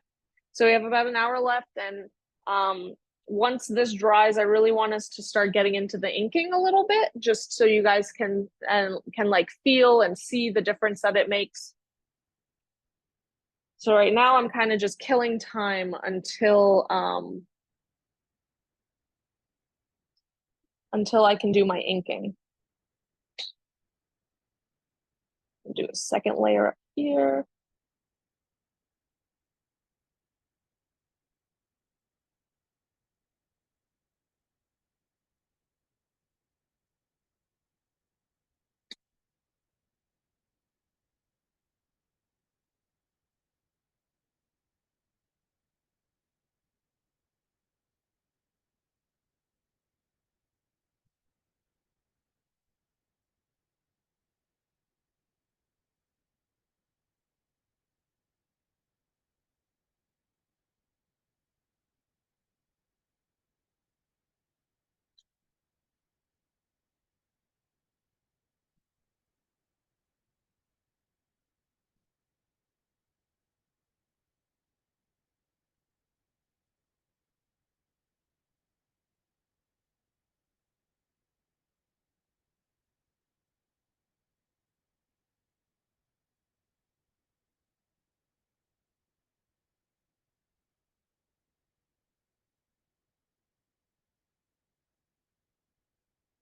So we have about an hour left. And once this dries, I really want us to start getting into the inking a little bit, just so you guys can like feel and see the difference that it makes. So right now I'm kind of just killing time until I can do my inking. I'll do a second layer up here.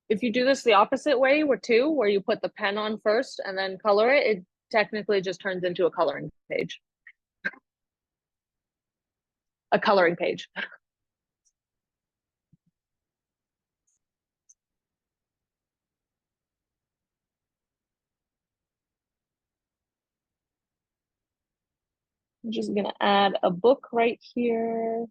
if you do this the opposite way, where you put the pen on first and then color it, it technically just turns into a coloring page. A coloring page. I'm just gonna add a book right here.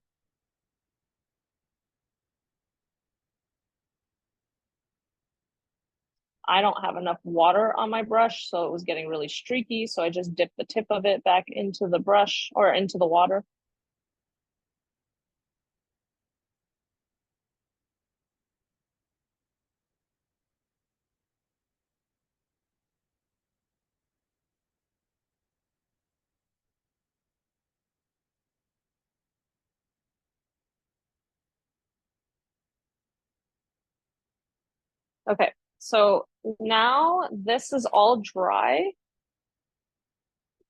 I don't have enough water on my brush, so it was getting really streaky. So I just dipped the tip of it back into the brush or into the water. Okay, so now this is all dry.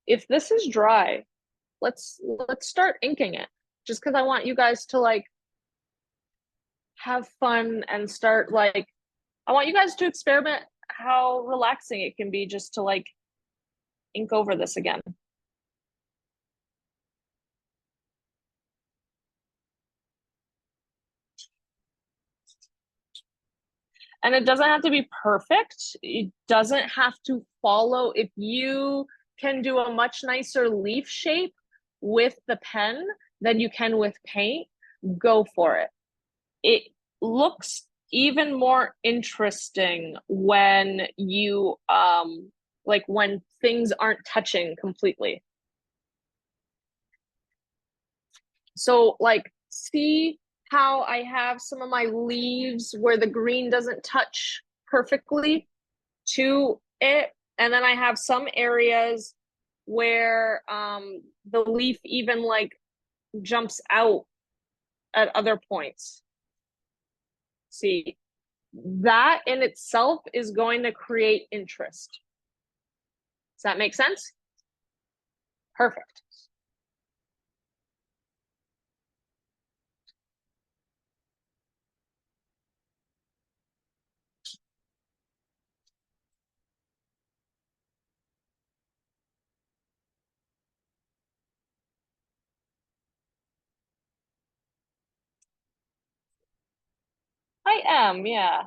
If this is dry, let's start inking it. Just because I want you guys to like have fun and start like, I want you guys to experiment how relaxing it can be just to like ink over this again. And it doesn't have to be perfect. It doesn't have to follow. If you can do a much nicer leaf shape with the pen than you can with paint, go for it. It looks even more interesting when you like when things aren't touching completely. So like, see how I have some of my leaves where the green doesn't touch perfectly to it, and then I have some areas where the leaf even like jumps out at other points. See, that in itself is going to create interest. Does that make sense? Perfect. I am, yeah.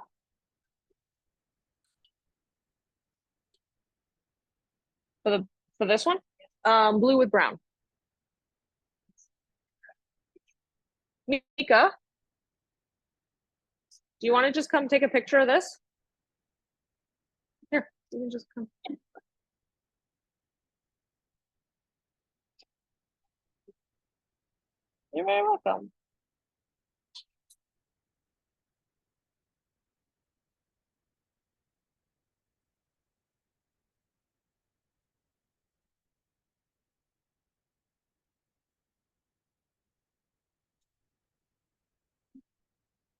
For this one, blue with brown. Mika, do you want to just come take a picture of this? Here, you can just come. You're very welcome.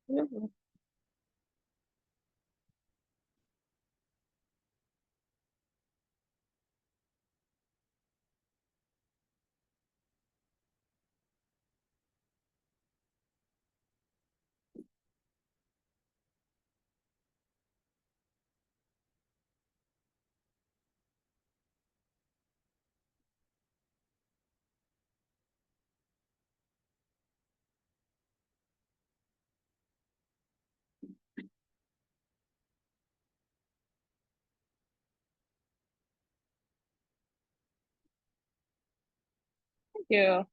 Mhm. Thank you.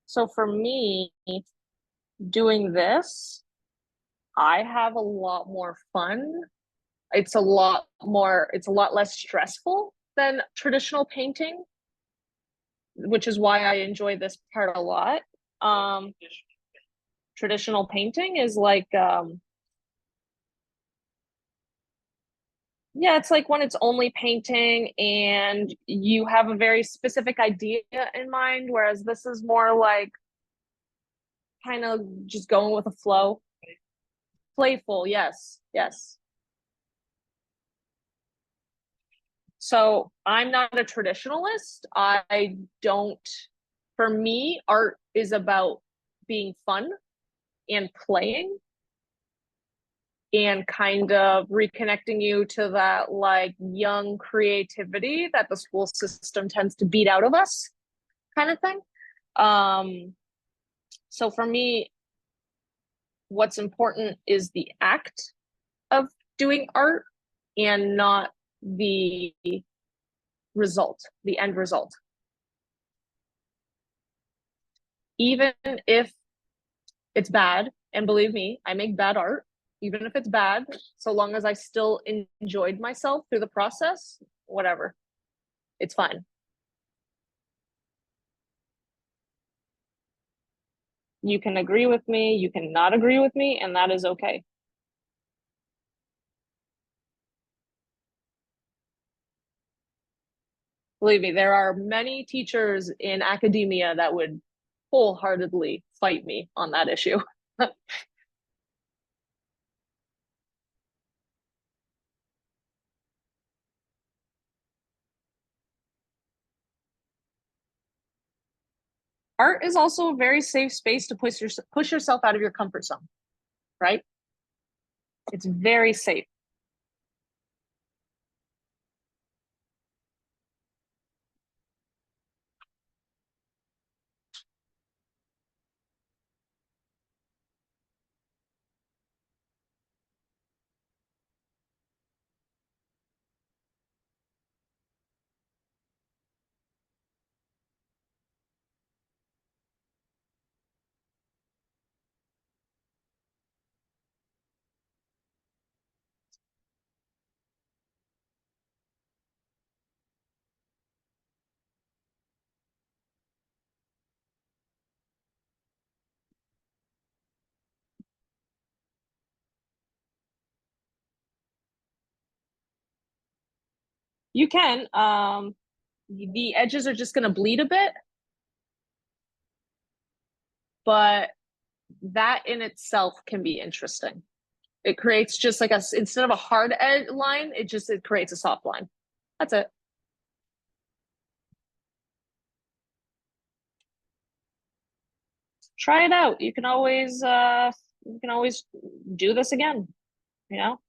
So for me, doing this, I have a lot more fun. It's a lot less stressful than traditional painting, which is why I enjoy this part a lot. traditional painting is like, yeah, it's like when it's only painting and you have a very specific idea in mind, whereas this is more like kind of just going with a flow. Playful, yes, yes. So I'm not a traditionalist. I don't, for me, art is about being fun and playing and kind of reconnecting you to that like young creativity that the school system tends to beat out of us kind of thing. So for me, what's important is the act of doing art and not the result, the end result. Even if it's bad, and believe me, I make bad art, even if it's bad, so long as I still enjoyed myself through the process, whatever, it's fine. You can agree with me, you can not agree with me, and that is okay. Believe me, there are many teachers in academia that would wholeheartedly fight me on that issue. Art is also a very safe space to push yourself out of your comfort zone, right? It's very safe. You can. The edges are just going to bleed a bit, but that in itself can be interesting. It creates just like a, instead of a hard edge line, it creates a soft line. That's it. Try it out. You can always do this again, you know?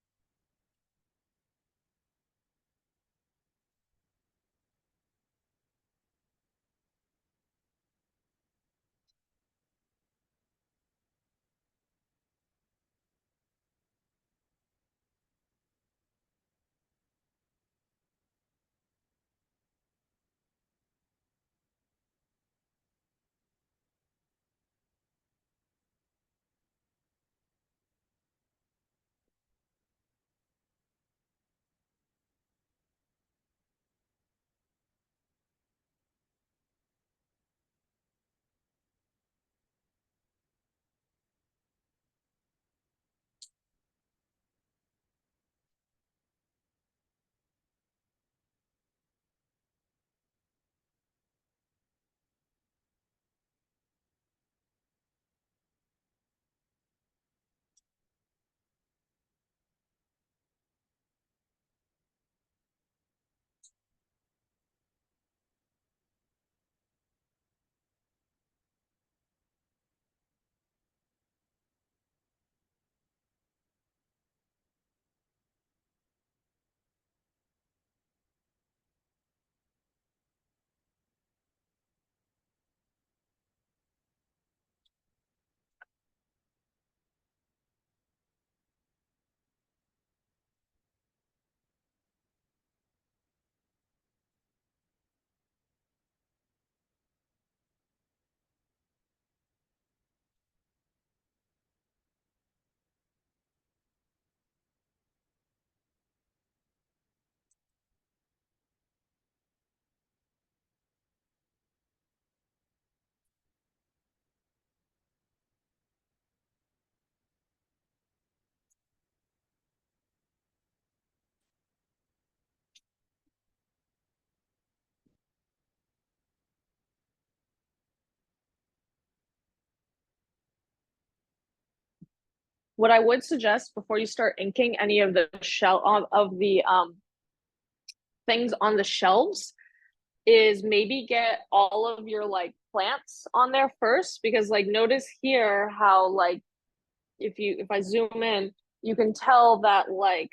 what I would suggest before you start inking any of the of the things on the shelves is maybe get all of your like plants on there first, because like notice here how like if I zoom in, you can tell that like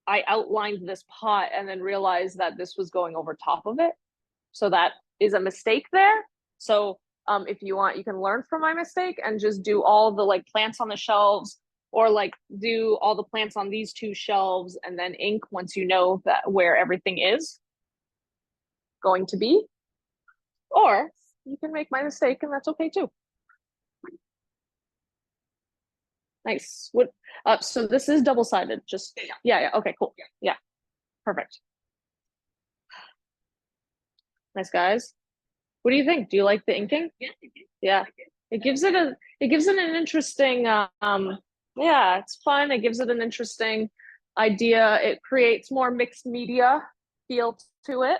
I outlined this pot and then realized that this was going over top of it. So that is a mistake there. So if you want, you can learn from my mistake and just do all the like plants on the shelves, or like do all the plants on these two shelves and then ink once you know that where everything is going to be. Or you can make my mistake and that's okay too. Nice. What so this is double-sided, just yeah, okay, cool. Yeah. Perfect. Nice, guys. What do you think? Do you like the inking? Yeah. It gives it an interesting yeah, it's fun. It gives it an interesting idea. It creates more mixed media feel to it.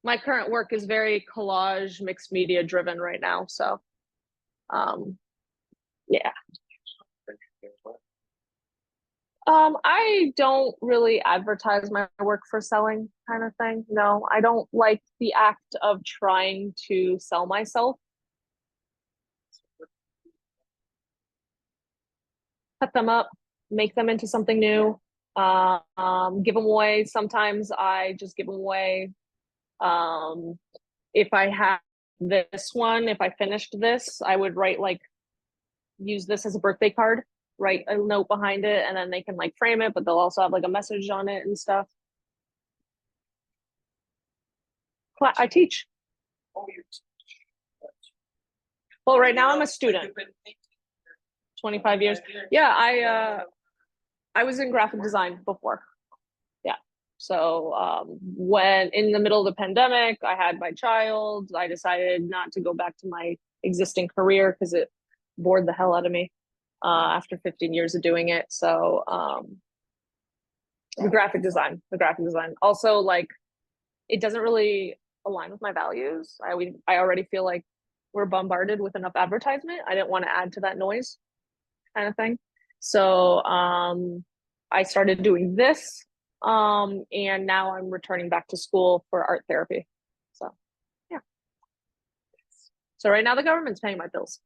My current work is very collage, mixed media driven right now. So, yeah. I don't really advertise my work for selling kind of thing. No, I don't like the act of trying to sell myself. Cut them up, make them into something new, give them away. Sometimes I just give them away. If I have this one, if I finished this, I would write like, use this as a birthday card, write a note behind it, and then they can like frame it, but they'll also have like a message on it and stuff. I teach. Oh, you teach. Well, right now I'm a student. 25 years. Yeah, I was in graphic design before. Yeah. So when in the middle of the pandemic, I had my child, I decided not to go back to my existing career because it bored the hell out of me after 15 years of doing it. So the graphic design. Also, like, it doesn't really align with my values. I already feel like we're bombarded with enough advertisement. I didn't want to add to that noise kind of thing. So I started doing this, and now I'm returning back to school for art therapy. So yeah. So right now the government's paying my bills.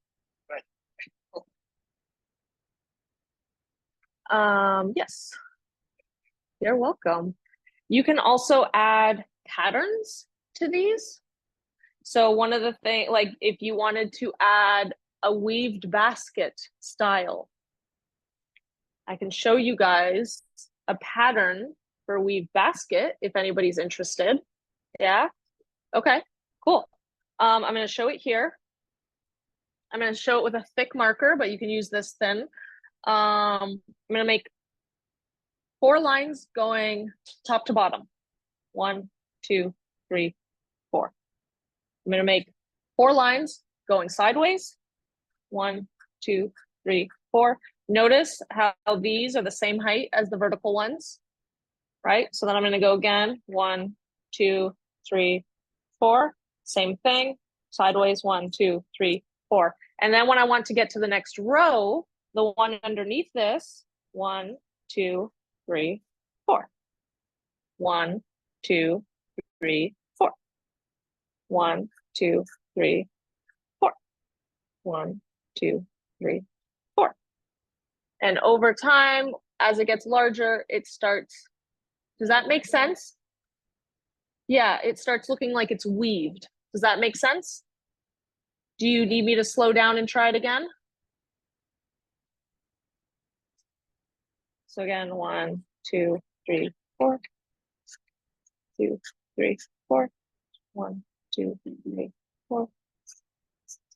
Yes. You're welcome. You can also add patterns to these. So one of the things, like if you wanted to add a weaved basket style, I can show you guys a pattern for a weaved basket if anybody's interested. Yeah. Okay, cool. I'm going to show it here. I'm going to show it with a thick marker, but you can use this thin. I'm going to make 4 lines going top to bottom. 1, 2, 3, 4. I'm going to make 4 lines going sideways. 1, 2, 3, 4. Notice how these are the same height as the vertical ones, right? So then I'm going to go again. 1, 2, 3, 4. Same thing. Sideways. 1, 2, 3, 4. And then when I want to get to the next row, the one underneath this, 1, 2, 3, 4. 1, 2, 3, 4. 1, 2, 3, 4. 1, 2, 3, 4. And over time, as it gets larger, it starts. Does that make sense? Yeah, it starts looking like it's weaved. Does that make sense? Do you need me to slow down and try it again? So again, 1, 2, 3, 4. 2, 3, 4. 1, 2, 3, 4.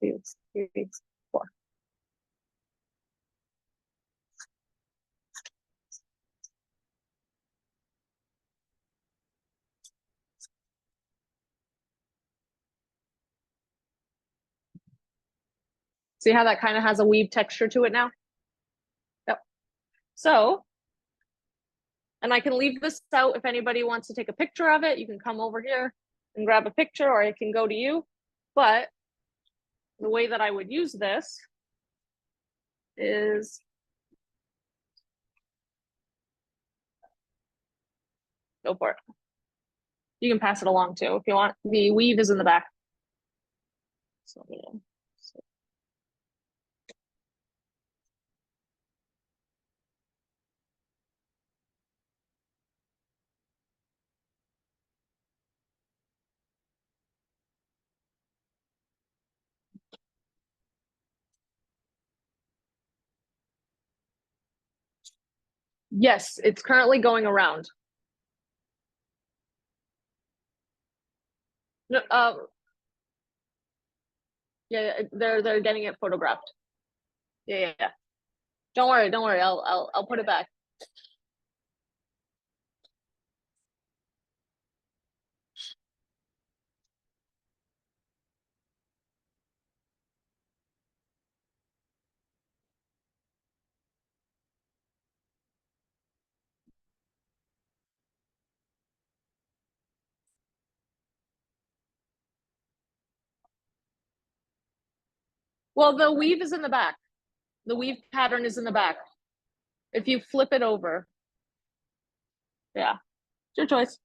2, 3, 4. See how that kind of has a weave texture to it now? Yep. So, and I can leave this out if anybody wants to take a picture of it. You can come over here and grab a picture, or I can go to you. But the way that I would use this is go for it. You can pass it along too if you want. The weave is in the back. So, yeah. Yes, it's currently going around. No, yeah, they're getting it photographed. Yeah, yeah, yeah. Don't worry, don't worry. I'll put it back. Well, the weave is in the back. The weave pattern is in the back. If you flip it over, yeah, it's your choice.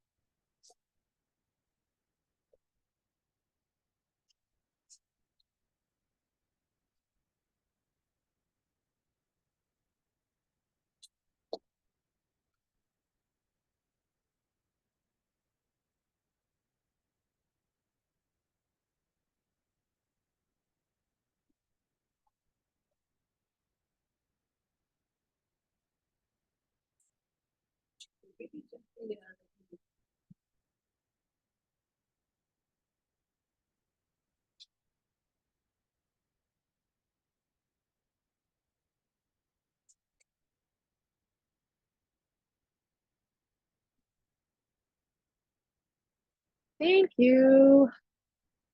Thank you.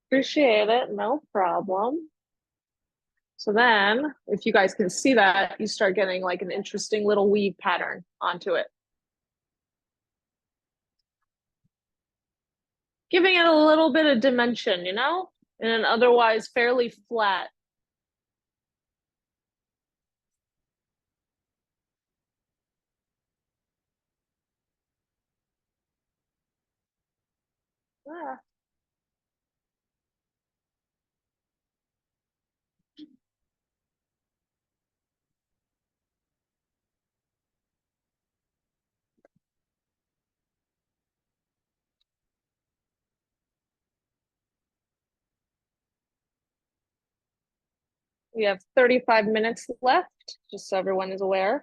Appreciate it. No problem. So then, if you guys can see that, you start getting like an interesting little weave pattern onto it. Giving it a little bit of dimension, in an otherwise fairly flat. Yeah. We have 35 minutes left, just so everyone is aware.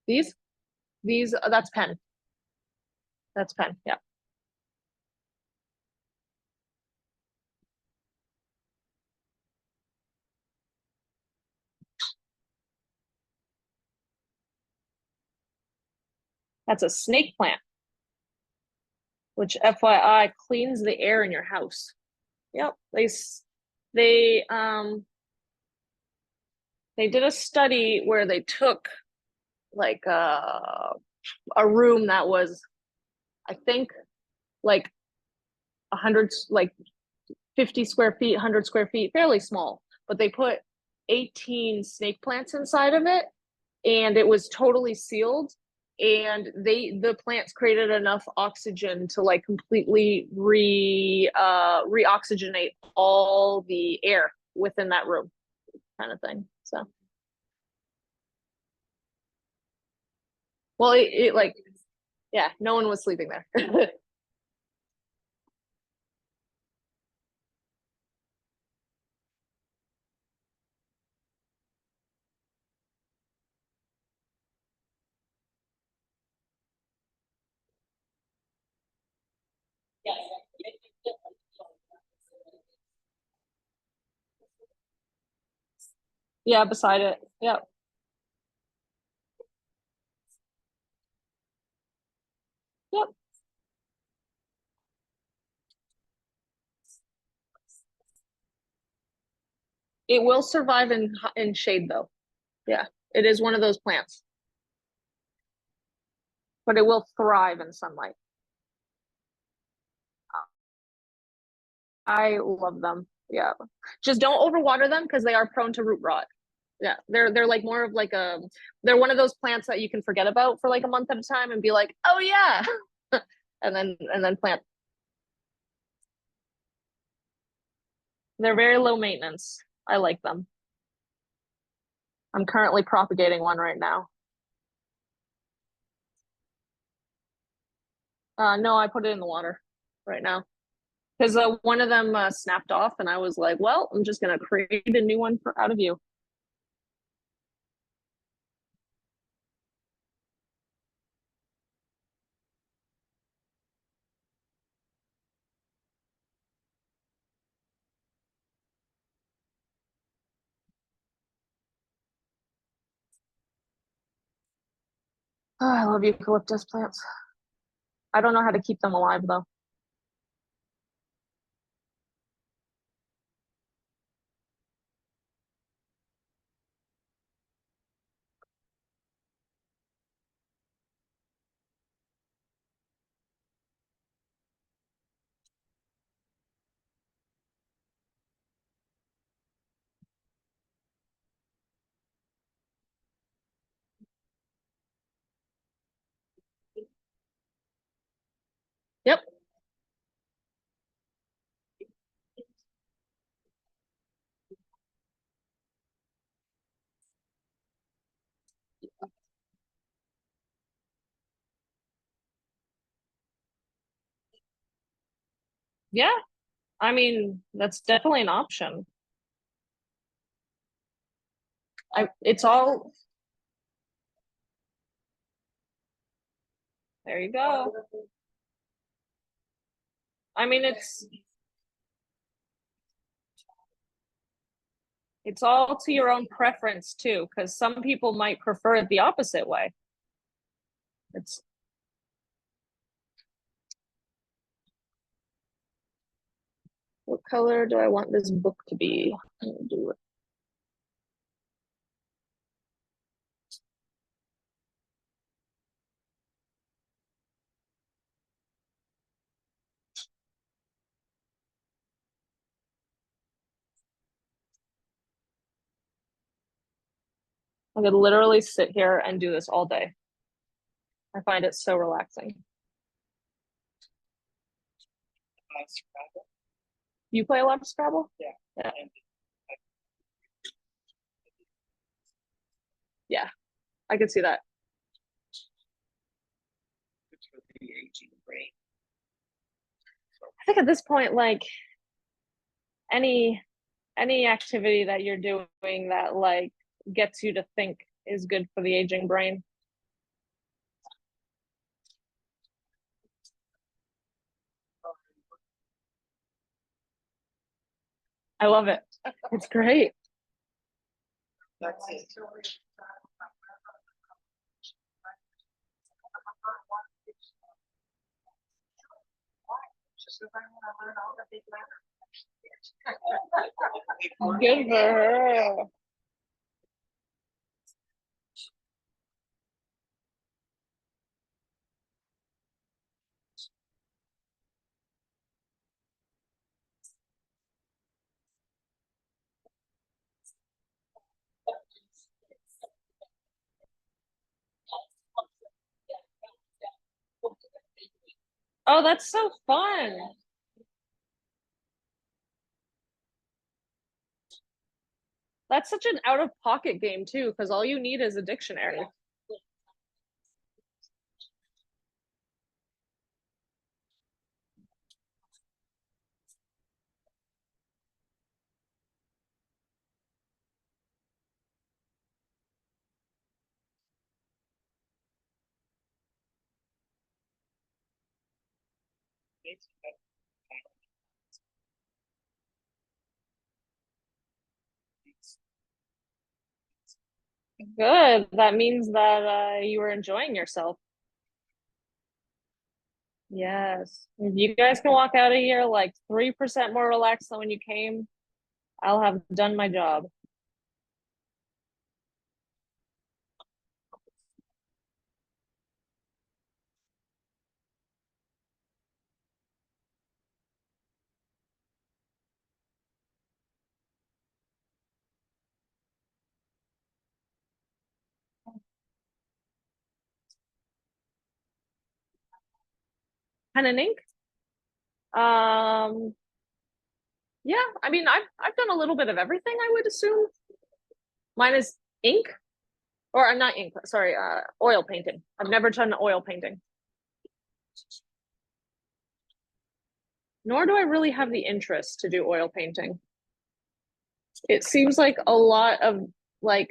These, that's pen. That's pen, yeah. That's a snake plant, which FYI cleans the air in your house. Yep, they they did a study where they took like a room that was, I think, like 100, like 50 square feet, 100 square feet, fairly small, but they put 18 snake plants inside of it, and it was totally sealed, and the plants created enough oxygen to like completely reoxygenate all the air within that room, kind of thing. So well, it like, yeah, no one was sleeping there. Yeah, beside it. Yep. Yep. It will survive in shade though. Yeah, it is one of those plants. But it will thrive in sunlight. I love them. Yeah. Just don't overwater them because they are prone to root rot. Yeah. They're like more of like they're one of those plants that you can forget about for like a month at a time and be like, oh yeah. and then plant. They're very low maintenance. I like them. I'm currently propagating one right now. No, I put it in the water right now. Because one of them snapped off, and I was like, well, I'm just gonna create a new one out of you. Oh, I love eucalyptus plants. I don't know how to keep them alive though. Yep. Yeah. I mean, that's definitely an option. It's all, there you go. I mean, it's all to your own preference too, because some people might prefer it the opposite way. It's what color do I want this book to be? I'm gonna do it. I could literally sit here and do this all day. I find it so relaxing. Scrabble. You play a lot of Scrabble? Yeah. Yeah. And Yeah, I could see that. it's for the aging brain. I think at this point, like any activity that you're doing that like gets you to think is good for the aging brain. I love it. It's great. That's it. Good for her. Oh, that's so fun. That's such an out of pocket game too, because all you need is a dictionary. Good. That means that you were enjoying yourself. Yes. If you guys can walk out of here like 3% more relaxed than when you came, I'll have done my job. Pen and ink. Yeah, I mean, I've done a little bit of everything, I would assume. Mine is ink, or not ink, sorry, oil painting. I've never done oil painting. Nor do I really have the interest to do oil painting. It seems like like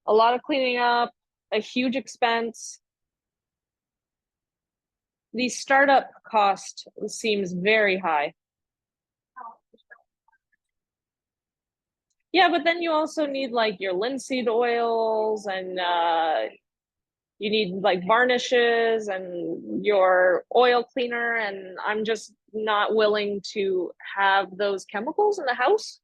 a lot of cleaning up, a huge expense. The startup cost seems very high. Yeah, but then you also need like your linseed oils and you need like varnishes and your oil cleaner, and I'm just not willing to have those chemicals in the house.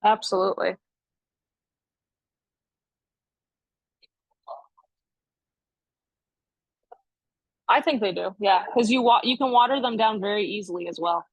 Absolutely. I think they do. Yeah, because you can water them down very easily as well.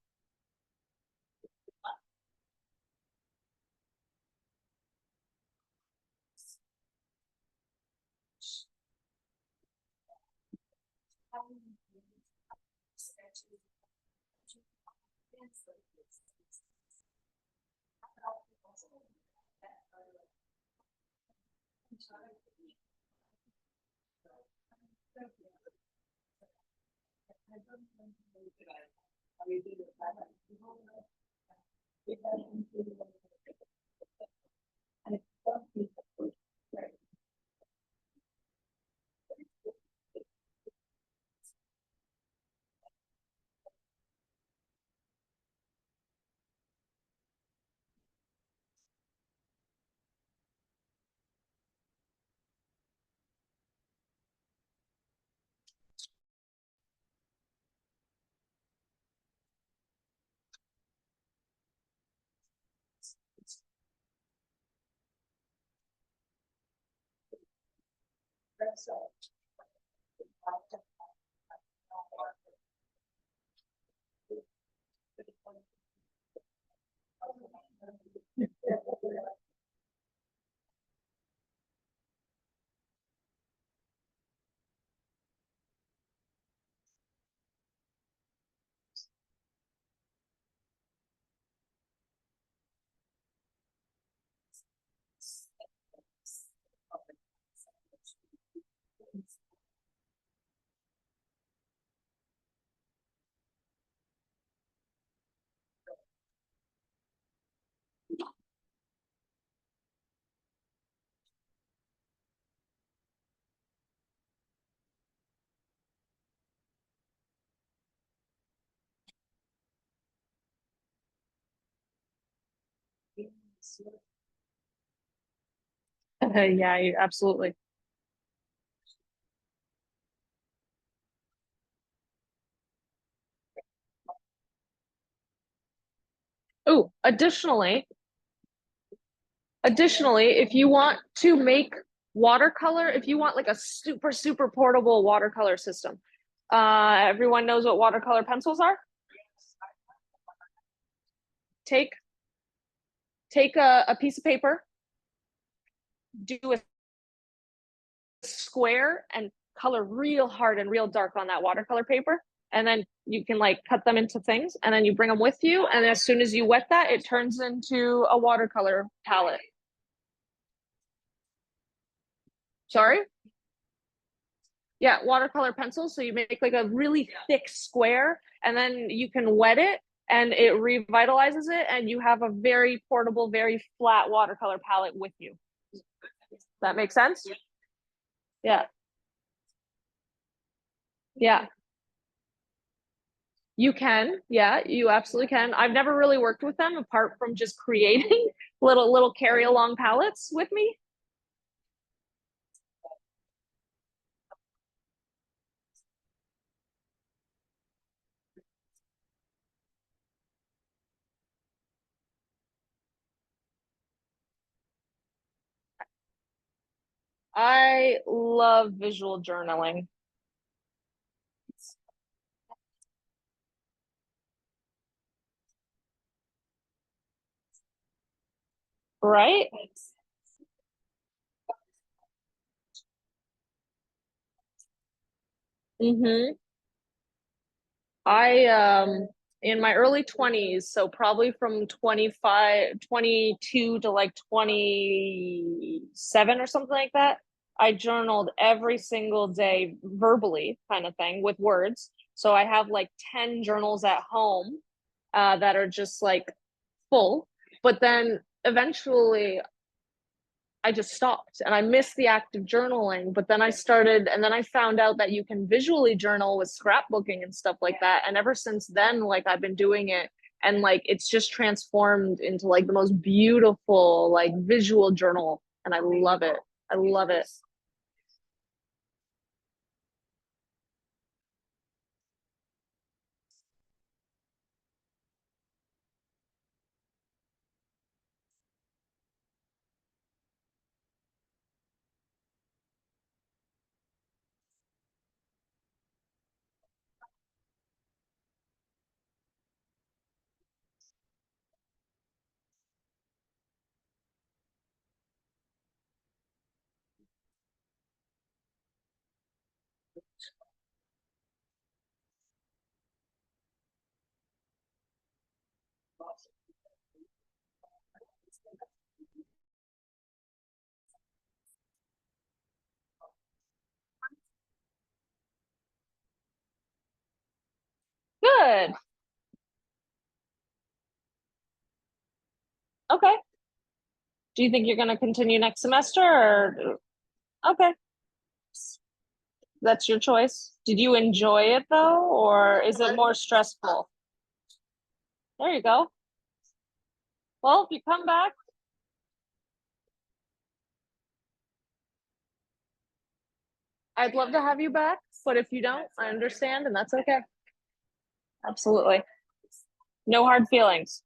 Yeah, absolutely. Oh, additionally, if you want to make watercolor, if you want like a super portable watercolor system, everyone knows what watercolor pencils are. Take take a piece of paper, do a square and color real hard and real dark on that watercolor paper. And then you can like cut them into things and then you bring them with you. And as soon as you wet that, it turns into a watercolor palette. Sorry? Yeah, watercolor pencils. So you make like a really thick square and then you can wet it and it revitalizes it and you have a very portable, very flat watercolor palette with you. That makes sense? Yeah. Yeah. You can, yeah, you absolutely can. I've never really worked with them apart from just creating little carry along palettes with me. I love visual journaling. Right? Mm-hmm. I in my early 20s, so probably from 25, 22 to like 27 or something like that, I journaled every single day verbally kind of thing with words. So I have like 10 journals at home that are just like full. But then eventually I just stopped and I missed the act of journaling. But then I started, and then I found out that you can visually journal with scrapbooking and stuff like that. And ever since then, like I've been doing it and like it's just transformed into like the most beautiful, like visual journal. And I love it. I love it. Good. Okay. Do you think you're going to continue next semester or okay, that's your choice. Did you enjoy it though, or is it more stressful? There you go. Well, if you come back, I'd love to have you back, but if you don't, I understand and that's okay. Absolutely. No hard feelings.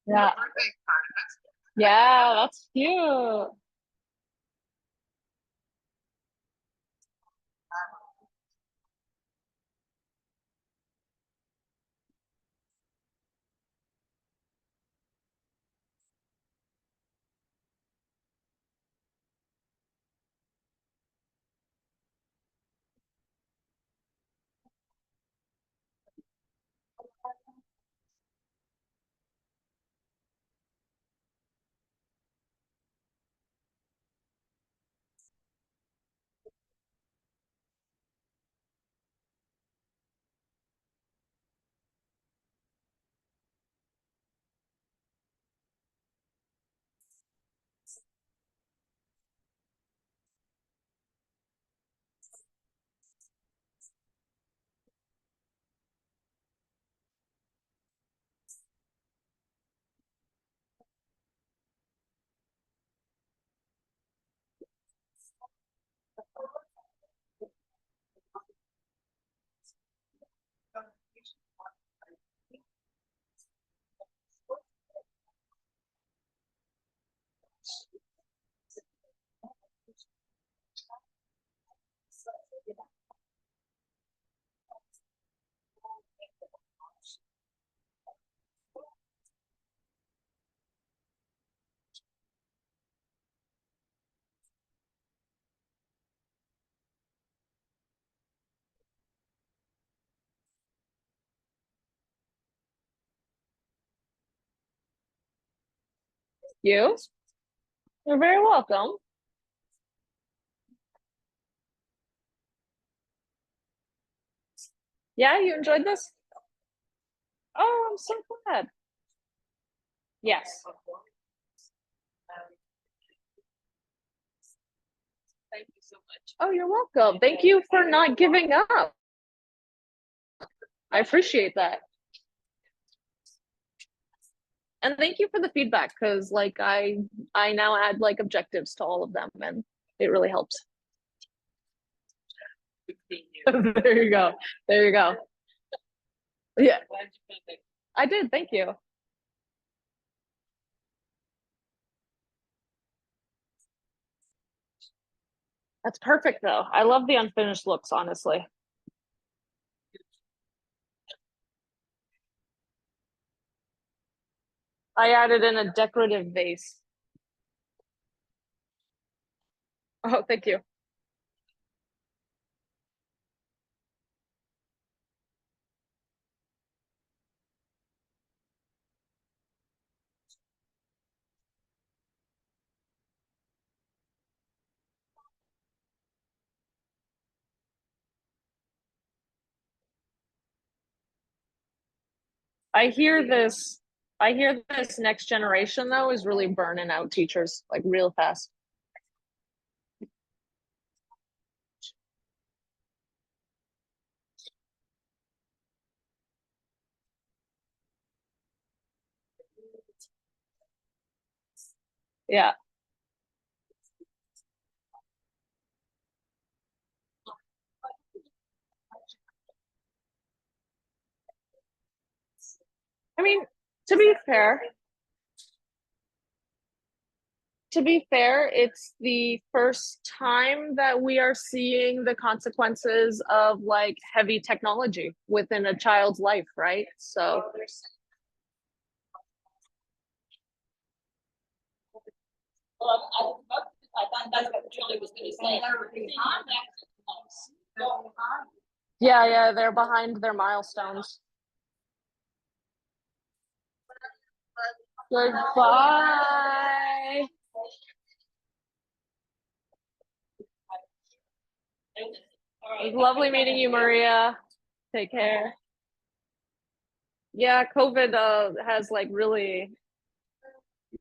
Yeah. Yeah, that's cute. You? You're very welcome. Yeah, you enjoyed this? Oh, I'm so glad. Yes. Thank you so much. Oh, you're welcome. Thank you for not giving up. I appreciate that. And thank you for the feedback, because like I now add like objectives to all of them, and it really helps. Good seeing you. There you go. There you go. Yeah, Glad you found it. I did. Thank you. That's perfect though. I love the unfinished looks, honestly. I added in a decorative vase. Oh, thank you. I hear this next generation though is really burning out teachers like real fast. Yeah. I mean, to be fair, it's the first time that we are seeing the consequences of like heavy technology within a child's life, right? So Well, I thought that's what Julie was gonna say. yeah, they're behind their milestones. Goodbye. It was lovely meeting you, Maria. Take care. Yeah, COVID has like really,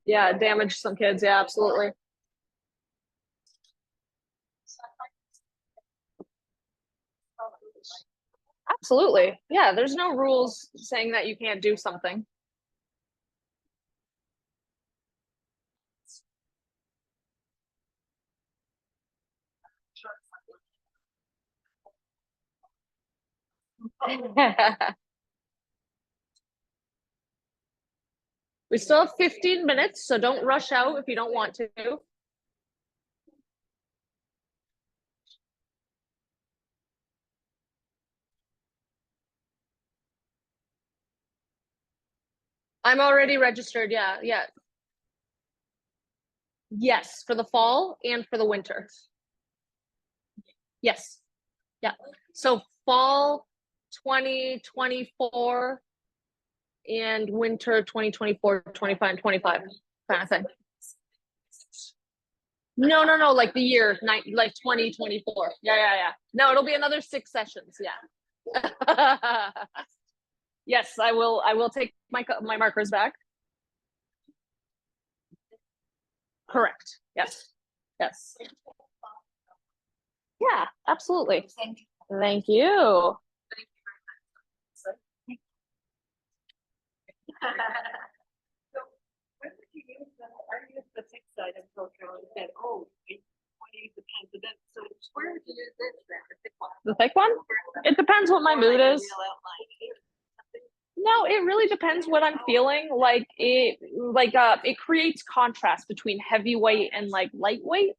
yeah, damaged some kids. Yeah, absolutely. Absolutely. Yeah, there's no rules saying that you can't do something. We still have 15 minutes, so don't rush out if you don't want to. I'm already registered. Yeah, yeah. Yes, for the fall and for the winter. Yes. Yeah. So fall 2024 and winter 2024, 25, 25 kind of thing. No, like the year, like 2024. Yeah. No, it'll be another 6 sessions. Yeah. Yes, I will take my markers back. Correct. Yes. Yes. Yeah, absolutely. Thank you. So when did you use the, I used the fixed side of Photo and said, oh, it's 20 depends, but then, so where did you use this then, the thick one? The thick one? It depends what my Or mood like a is. real outline here, something? No, it really depends what I'm feeling. Like it creates contrast between heavyweight and like lightweight.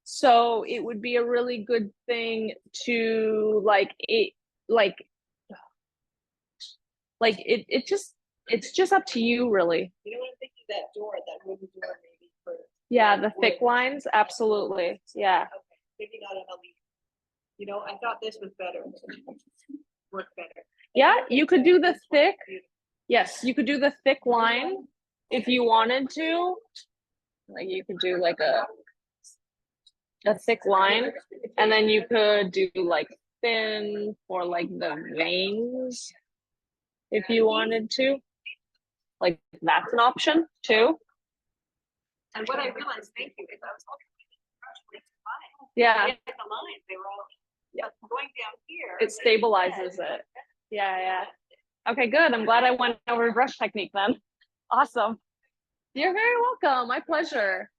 So it would be a really good thing to it's just up to you really. You know what I'm thinking, that door, that wooden door maybe for. Yeah, the thick wood. lines, absolutely. Yeah. Okay, maybe not an LED. You know, I thought this was better. Work better. Yeah, you could do the This one is thick. beautiful. Yes, you could do the thick line if you wanted to. Like you could do like a thick line, and then you could do like thin for like the veins if you wanted to. Like that's an option too. And what I realized, thank you, is I was looking at the brush with the line. Yeah, They had the lines, they were all, going down here. it stabilizes it. Yeah, yeah. Okay, good. I'm glad I went over brush technique then. Awesome. You're very welcome. My pleasure.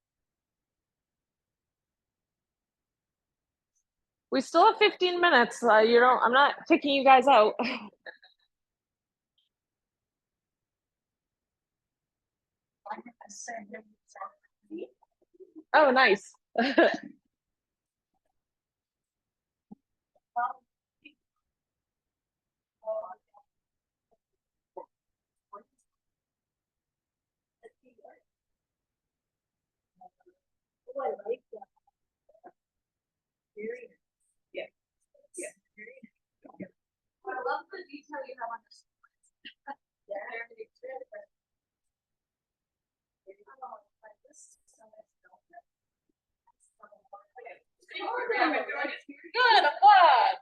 We still have 15 minutes. I'm not kicking you guys out. Oh, nice. Oh, I like that. Very nice. Yeah. Yeah. Very nice. I love the detail you have on this. Yeah. Good, I'm glad.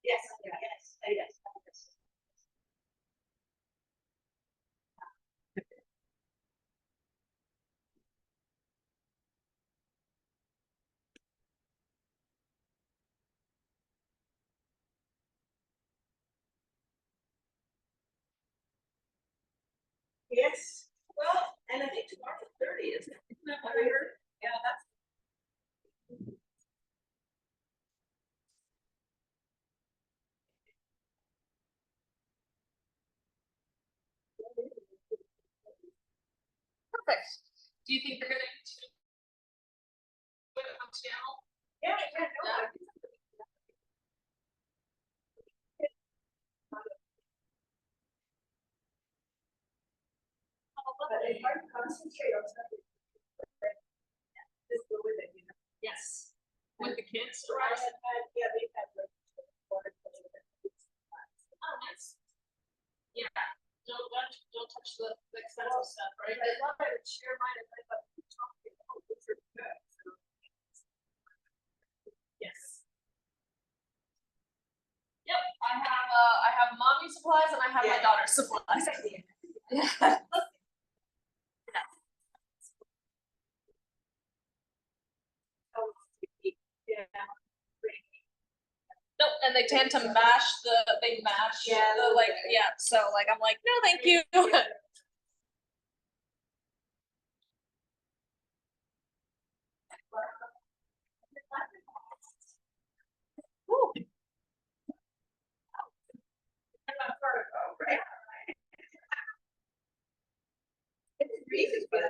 Yes, yes, yes. Yes, well, and I think tomorrow's 30, isn't that what I heard? Yeah, that's. Perfect. Do you think you're gonna continue with it on channel? Yeah, yeah, no. Yeah. But if I concentrate on something. Just go with it, you know. Yes. With the kids, So I had, yeah, they had like. Watercolor. Oh, nice. Yeah. Don't touch the expensive stuff, right? I love I would share mine and I thought, oh, these are good. So, Yes. Yep, I have mommy supplies and I have my Yeah. daughter's supplies. Yeah. yeah. Nope, and they tend to mash Yeah. the like, yeah, so like I'm like, no, thank you. Woo. It's reasons, but